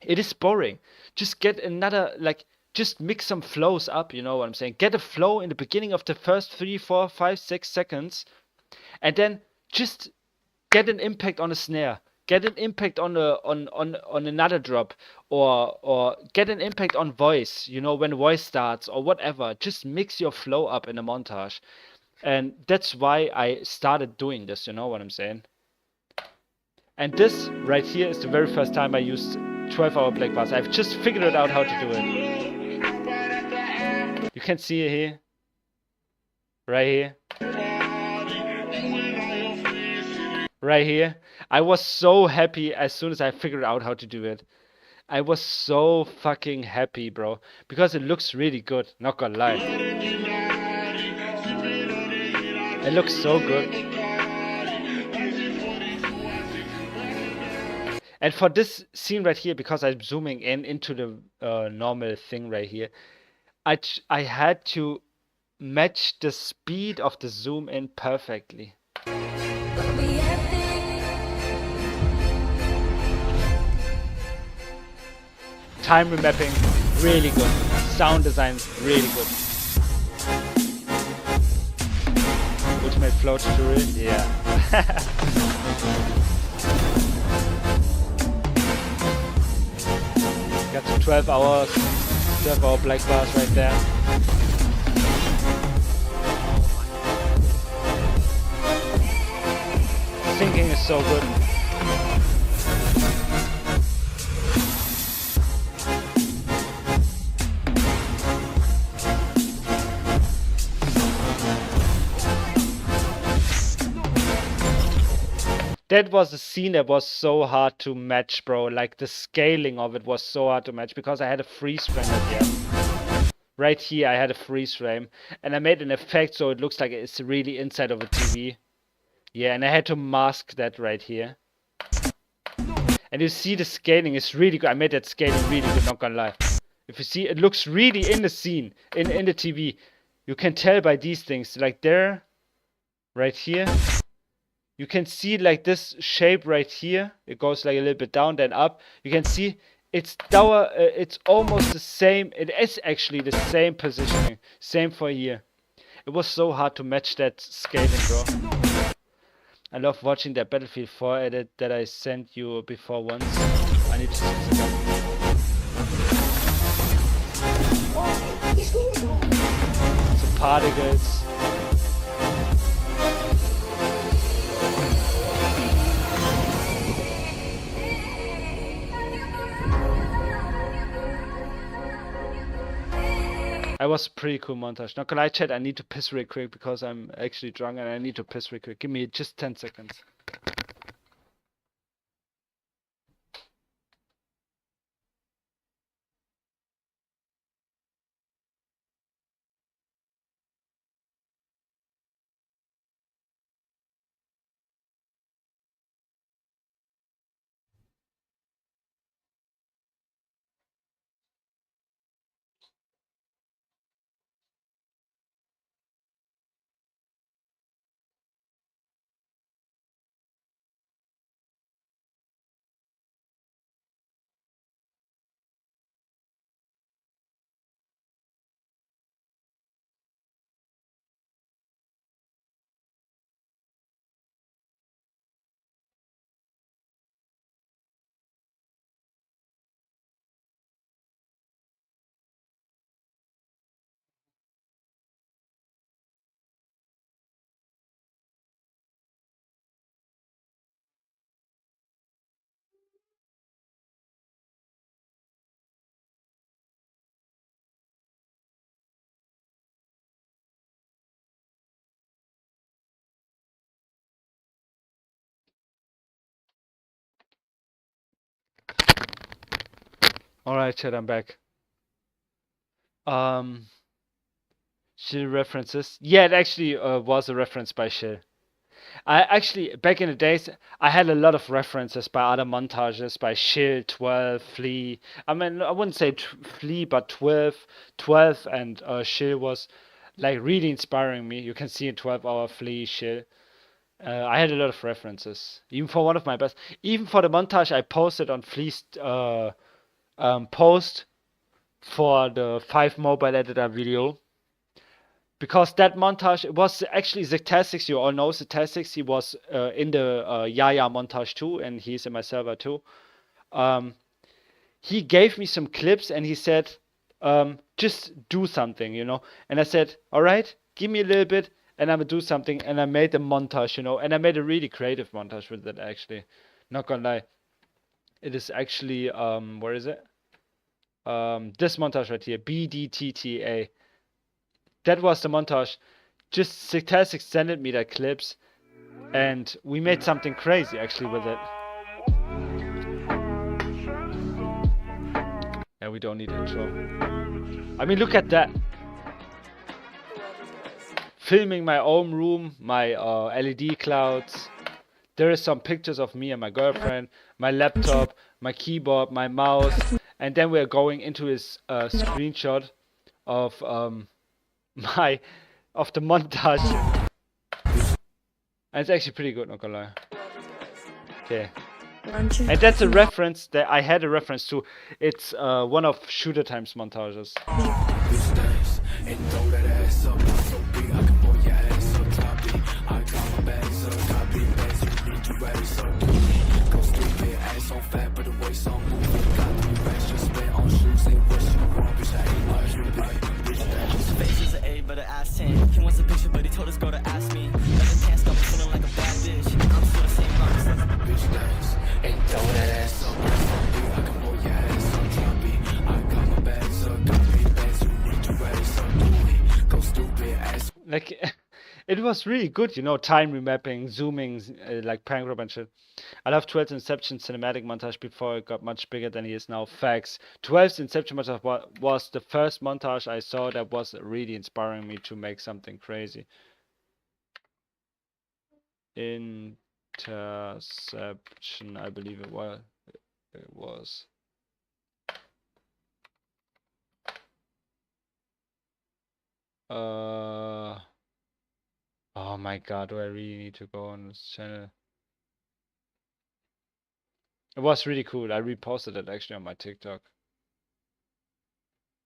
It is boring. Just get another, like, just mix some flows up, you know what I'm saying? Get a flow in the beginning of the first 3, 4, 5, 6 seconds, and then just get an impact on a snare, get an impact on another drop, or get an impact on voice, you know, when voice starts or whatever. Just mix your flow up in a montage. And that's why I started doing this, you know what I'm saying? And this right here is the very first time I used 12-hour black bars. I've just figured it out how to do it. You can see it here. Right here. Right here. I was so happy as soon as I figured out how to do it. I was so fucking happy, bro. Because it looks really good, not gonna lie. It looks so good. And for this scene right here, because I'm zooming in into the normal thing right here, I had to match the speed of the zoom in perfectly. Time remapping, really good. Sound design, really good. Ultimate flow tutorial, yeah. Got some 12-hour black bars right there. Syncing is so good. That was a scene that was so hard to match, bro. Like, the scaling of it was so hard to match because I had a freeze frame at the end. Right here, I had a freeze frame. And I made an effect so it looks like it's really inside of a TV. Yeah, and I had to mask that right here. And you see the scaling is really good. I made that scaling really good, not gonna lie. If you see, it looks really in the scene, in the TV. You can tell by these things. Like there, right here. You can see like this shape right here. It goes like a little bit down, then up. You can see it's almost the same. It is actually the same positioning. Same for here. It was so hard to match that scaling, bro. I love watching that Battlefield 4 edit that I sent you before once. I need to see this again. Some particles. I was a pretty cool montage. Not gonna lie, chat, I need to piss real quick because I'm actually drunk and I need to piss real quick. Give me just 10 seconds. Alright, chat, I'm back. Shill references. Yeah, it actually was a reference by Shill. I actually, back in the days, I had a lot of references by other montages, by Shill, 12, Flea. I mean, I wouldn't say Flea, but 12 and Shill was like really inspiring me. You can see in 12-hour Flea, Shill. I had a lot of references, even for one of my best. Even for the montage I posted on Flea's post for the 5 mobile editor video. Because that montage was actually Zectasics. You all know Zectasics. He was in the Yaya montage too, and he's in my server too. He gave me some clips and he said, just do something, you know. And I said, all right, give me a little bit and I'm gonna do something. And I made a montage, you know, and I made a really creative montage with that actually. Not gonna lie. It is actually, where is it? This montage right here, BDTTA. That was the montage. Just Zectasics extended me the clips, and we made something crazy actually with it. Yeah, we don't need intro. I mean, look at that. Filming my own room, my LED clouds. There is some pictures of me and my girlfriend, my laptop, my keyboard, my mouse, and then we're going into his screenshot of of the montage. And it's actually pretty good, not gonna lie. Okay. And that's a reference that I had a reference to. It's one of Shooter Time's montages. Faces an A, but an ass 10. He wants a picture, but he told his girl to ask me. Never can't stop me feeling like a bad bitch. I'm still the same box as a bitch dance. And throw that ass up. I can roll your ass up, choppy. I got my bags up, got me bags. You need to raise up, do it. Go stupid ass. Like, it was really good, you know, time remapping, zooming, like prank rob and shit. I love 12's Inception cinematic montage before it got much bigger than he is now. Facts. 12's Inception montage was the first montage I saw that was really inspiring me to make something crazy. Interception, I believe it was. Oh my god, do I really need to go on this channel? It was really cool. I reposted it actually on my TikTok.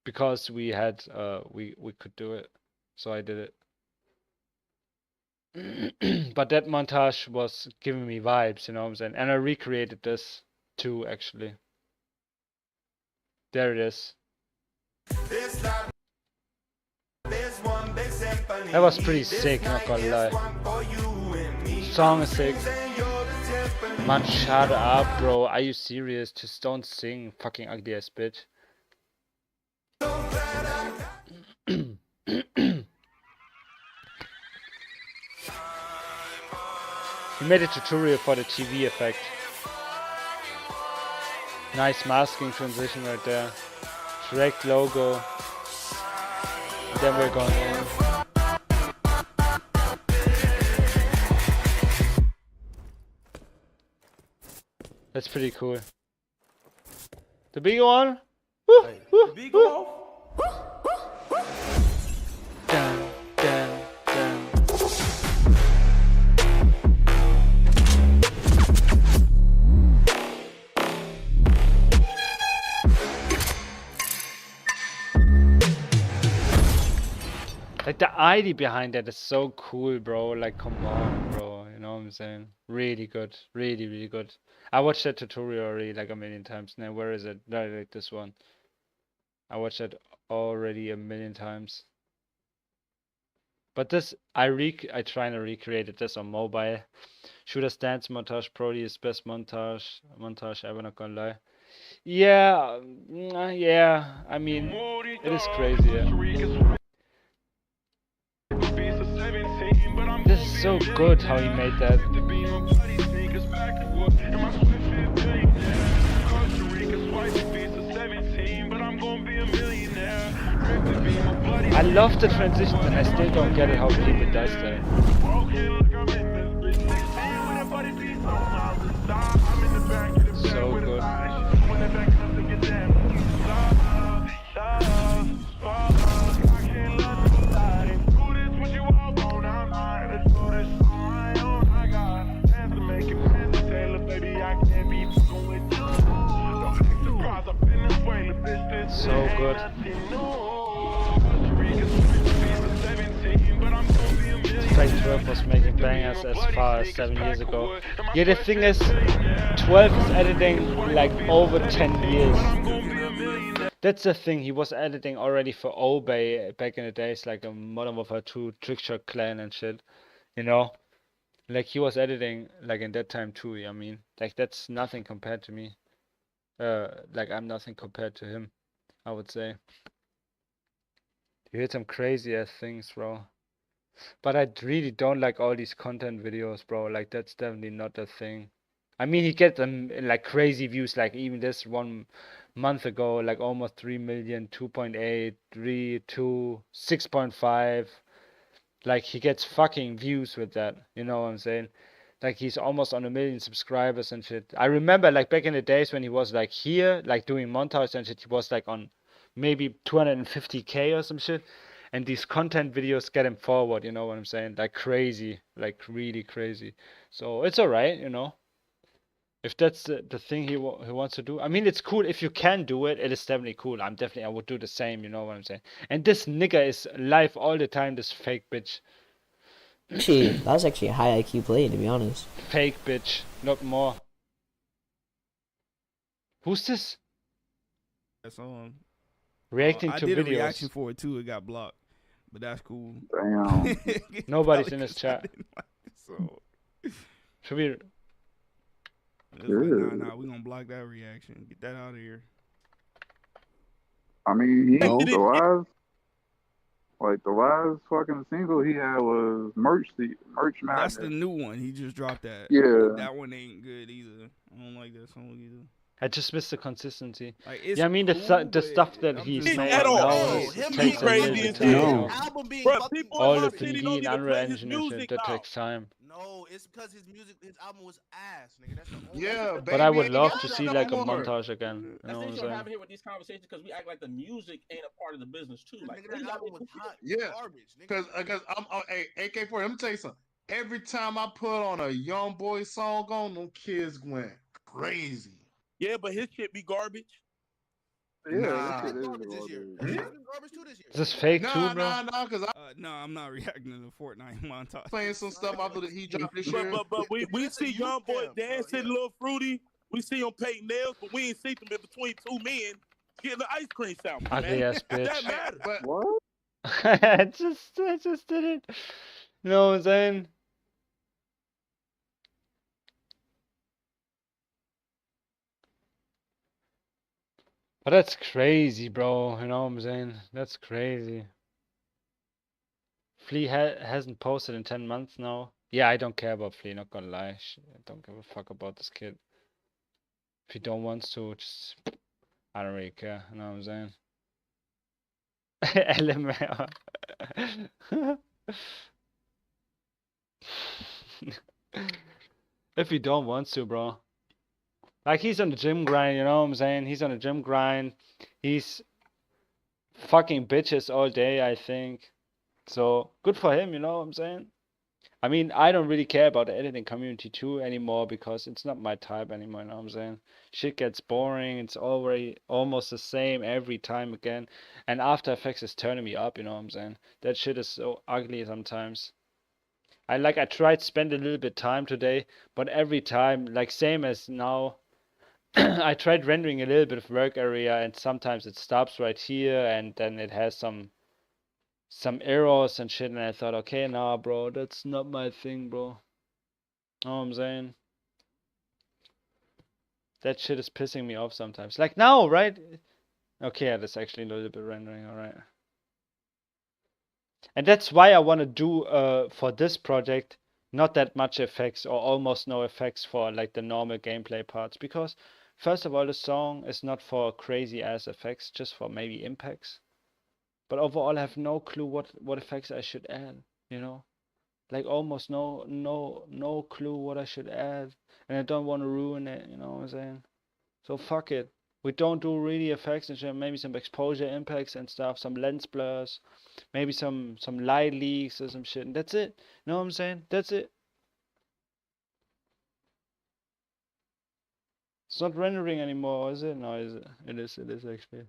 Because we had we could do it. So I did it. But that montage was giving me vibes, you know what I'm saying? And I recreated this too actually. There it is. That was pretty sick, not gonna lie. Song is sick. Man, shut up, bro. Are you serious? Just don't sing, fucking ugly ass bitch. He made a tutorial for the TV effect. Nice masking transition right there. Direct logo. Then we're going in. That's pretty cool. The big one? Woo, woo, Big woo. off. Dun, dun, dun. Like the idea behind that is so cool, bro. Like, come on, bro. You know what I'm saying? Really good. Really, really good. I watched that tutorial already like a million times. Now, where is it? No, like this one. I watched that already a million times. But this, I try and recreated this on mobile. Shooter Stance montage, probably his best montage ever, not gonna lie. Yeah, yeah. I mean, it is crazy. Yeah. This is so good how he made that. love the transition, and I still don't get it how people does that. So good. So good. Track 12 was making bangers as far as 7 years ago. Yeah, the thing is, 12 is editing like over 10 years. That's the thing, he was editing already for Obey back in the days, like a Modern Warfare 2, Trickshot Clan and shit, you know? Like he was editing like in that time too, I mean, like that's nothing compared to me. Like I'm nothing compared to him, I would say. You hit some crazy ass things, bro. But I really don't like all these content videos, bro. Like that's definitely not a thing. I mean, he gets them like crazy views. Like even this 1 month ago, like almost 3 million, 2.8, 3, 2, 6.5. Like he gets fucking views with that. You know what I'm saying? Like he's almost on 1 million subscribers and shit. I remember like back in the days when he was like here, like doing montage and shit, he was like on maybe 250K or some shit. And these content videos get him forward, you know what I'm saying? Like crazy, like really crazy. So it's alright, you know. If that's the thing he wants to do. I mean, it's cool if you can do it. It is definitely cool. I would do the same, you know what I'm saying? And this nigga is live all the time, this fake bitch. Actually, that was actually a high IQ play, to be honest. Fake bitch, not more. Who's this? That's on. Reacting I to did a videos. reaction for it too. It got blocked, but that's cool. Damn. Nobody's in his chat. So Should we? it's like, nah, we gonna block that reaction. Get that out of here. I mean, he No. the last fucking single he had was Merch Madness. That's the new one. He just dropped that. Yeah. That one ain't good either. I don't like that song either. I just missed the consistency. Like, it's Yeah, I mean cool, the stuff that I'm he's just made saying, At all. now Him being takes a little crazy bit is time. his you No. know? album being Bro, fucking people All in the my city 3D don't and even Unreal play his Engine and shit, music that now. takes time. No, it's because his album was ass, nigga. That's the only Yeah, reason. But I would baby, love yeah, to see no like a more. montage again. You That's know the what I'm issue I'm saying? having here with these conversations because we act like the music ain't a part of the business too. Like Nigga, that these album albums, was hot Yeah. garbage, nigga. Because I'm hey, AK4, let me tell you something. Every time I put on a Young Boy song on, them kids went crazy. Yeah, but his shit be garbage. Yeah, Nah. that shit It's is garbage this year. garbage. It's been garbage too this year. Is this fake too, Nah, bro? because No, I'm not reacting to the Fortnite montage. playing some stuff after he dropped this but year. we That's a see youth Young Boy jam, bro, dancing, yeah. Lil Fruity. We see him painting nails, but we ain't see them in between two men getting the ice cream sandwich. Ugly Man. ass That bitch. matters. But What? I just did it. You know what I'm saying? But that's crazy, bro. You know what I'm saying? That's crazy. Flea hasn't posted in 10 months now. Yeah, I don't care about Flea, not gonna lie. I don't give a fuck about this kid. If he don't want to, just I don't really care. You know what I'm saying? LMR. If he don't want to, bro. Like he's on the gym grind, you know what I'm saying? He's on the gym grind. He's fucking bitches all day, I think. So good for him, you know what I'm saying? I mean, I don't really care about the editing community too anymore because it's not my type anymore, you know what I'm saying? Shit gets boring, it's already almost the same every time again. And After Effects is turning me up, you know what I'm saying? That shit is so ugly sometimes. I tried to spend a little bit time today, but every time, like same as now, I tried rendering a little bit of work area and sometimes it stops right here and then it has some errors and shit and I thought, okay, nah, bro, that's not my thing, bro. Know what I'm saying? That shit is pissing me off sometimes. Like now, right? Okay, yeah, that's actually a little bit rendering, alright. And that's why I want to do for this project not that much effects or almost no effects for like the normal gameplay parts because first of all, the song is not for crazy ass effects, just for maybe impacts. but overall I have no clue what effects I should add, you know? Like almost no clue what I should add, and I don't want to ruin it, you know what I'm saying? So fuck it. We don't do really effects and shit, maybe some exposure impacts and stuff, some lens blurs, maybe some light leaks or some shit, and that's it. You know what I'm saying? That's it. It's not rendering anymore, is it? No, is it? It is actually.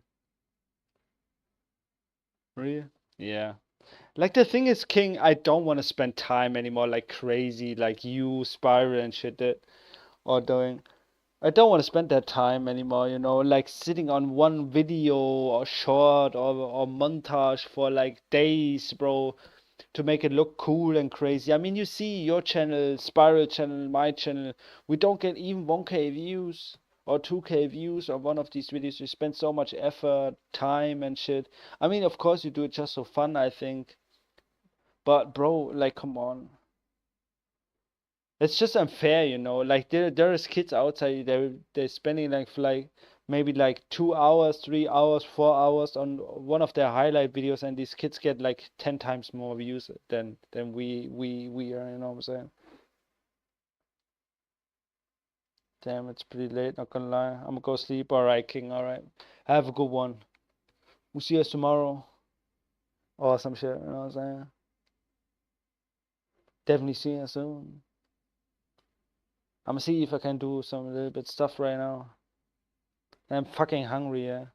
Really? Yeah. Like the thing is, King, I don't want to spend time anymore like crazy, like you, Spiral and shit that are doing. I don't want to spend that time anymore, you know, like sitting on one video or short or montage for like days, bro, to make it look cool and crazy. I mean, you see your channel, Spiral channel, my channel, we don't get even 1K views or 2K views on one of these videos. You spend so much effort, time and shit. I mean, of course you do it just for fun, I think. But bro, like come on. It's just unfair, you know. Like there is kids outside, they're spending like maybe like 2 hours, 3 hours, 4 hours on one of their highlight videos, and these kids get like 10 times more views than we are, you know what I'm saying? Damn, it's pretty late, not gonna lie. I'm gonna go sleep. Alright, King, alright. Have a good one. We'll see us tomorrow. Or some shit, you know what I'm saying? Definitely see you soon. I'm gonna see if I can do some little bit stuff right now. I'm fucking hungry, yeah.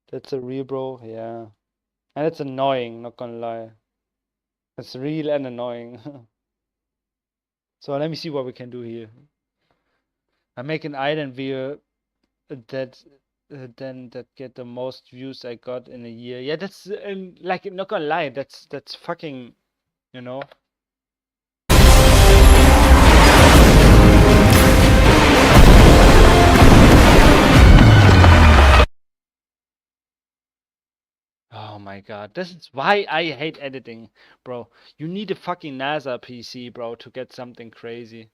That's a real bro, yeah. And it's annoying, not gonna lie. It's real and annoying. So let me see what we can do here. I make an island video that then that get the most views I got in a year. Yeah, that's like not gonna lie, that's fucking, you know. Oh my god, this is why I hate editing, bro. You need a fucking NASA PC, bro, to get something crazy.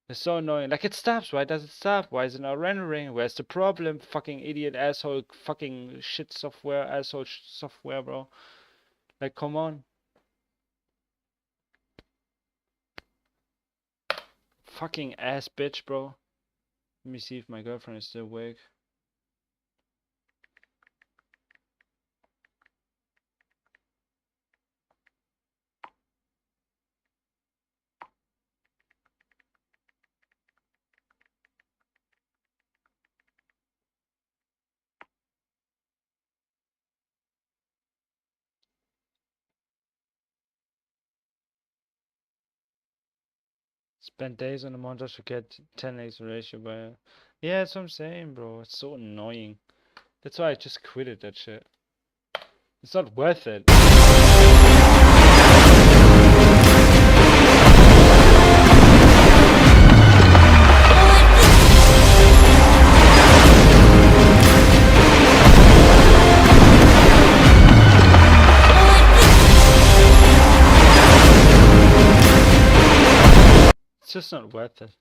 It's so annoying. Like it stops. Why does it stop? Why is it not rendering? Where's the problem? Fucking idiot asshole. Fucking shit software. Asshole software, bro. Like come on. Fucking ass bitch, bro. Let me see if my girlfriend is still awake. Spend days on a montage to get 10x ratio, but yeah, that's what I'm saying, bro. It's so annoying. That's why I just quitted that shit. It's not worth it. It's just not worth it.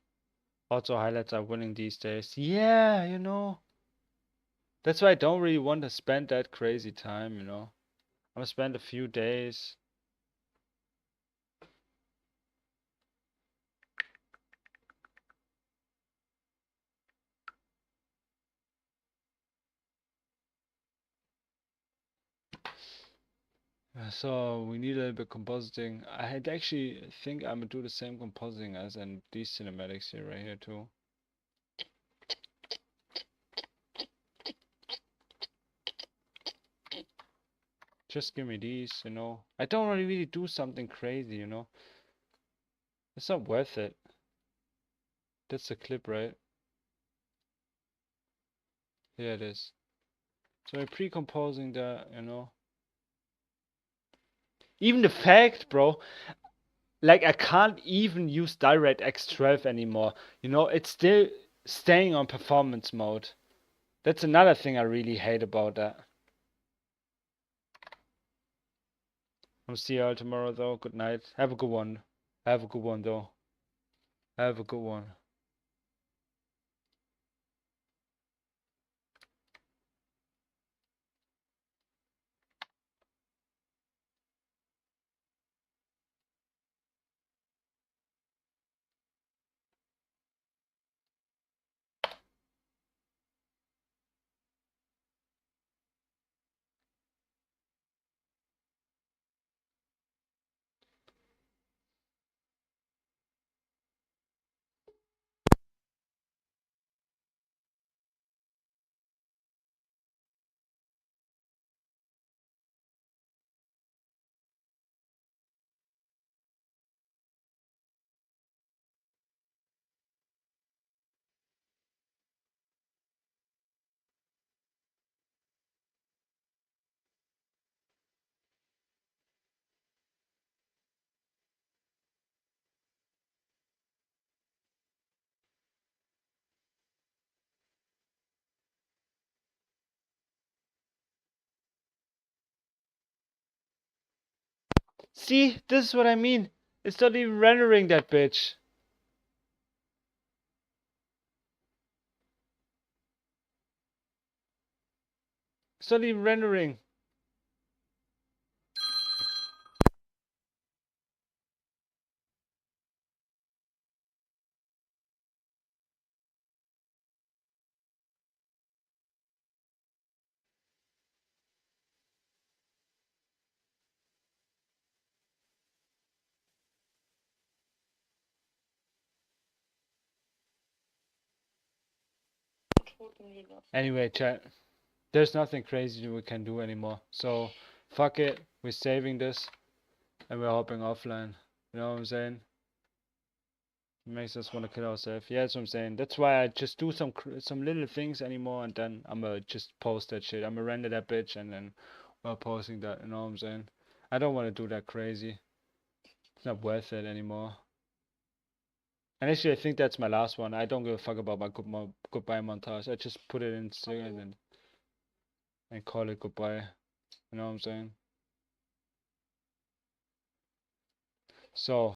Also, highlights are winning these days. Yeah, you know. That's why I don't really want to spend that crazy time, you know. I'm gonna spend a few days. So we need a little bit compositing. I had actually think I'm gonna do the same compositing as in these cinematics here, right here too. Just give me these, you know. I don't really do something crazy, you know. It's not worth it. That's the clip, right? Yeah, it is. So we're pre-composing that, you know. Even the fact, bro, like I can't even use DirectX 12 anymore. You know, it's still staying on performance mode. That's another thing I really hate about that. I'll see you all tomorrow though. Good night. Have a good one. Have a good one though. Have a good one. See, this is what I mean. It's not even rendering that bitch. It's not even rendering. Anyway, chat. There's nothing crazy we can do anymore. So, fuck it. We're saving this. And we're hopping offline. You know what I'm saying? It makes us want to kill ourselves. Yeah, that's what I'm saying. That's why I just do some little things anymore, and then I'ma just post that shit. I'ma render that bitch, and then we're posting that. You know what I'm saying? I don't want to do that crazy. It's not worth it anymore. And actually, I think that's my last one. I don't give a fuck about my goodbye montage. I just put it in second and call it goodbye. You know what I'm saying? So.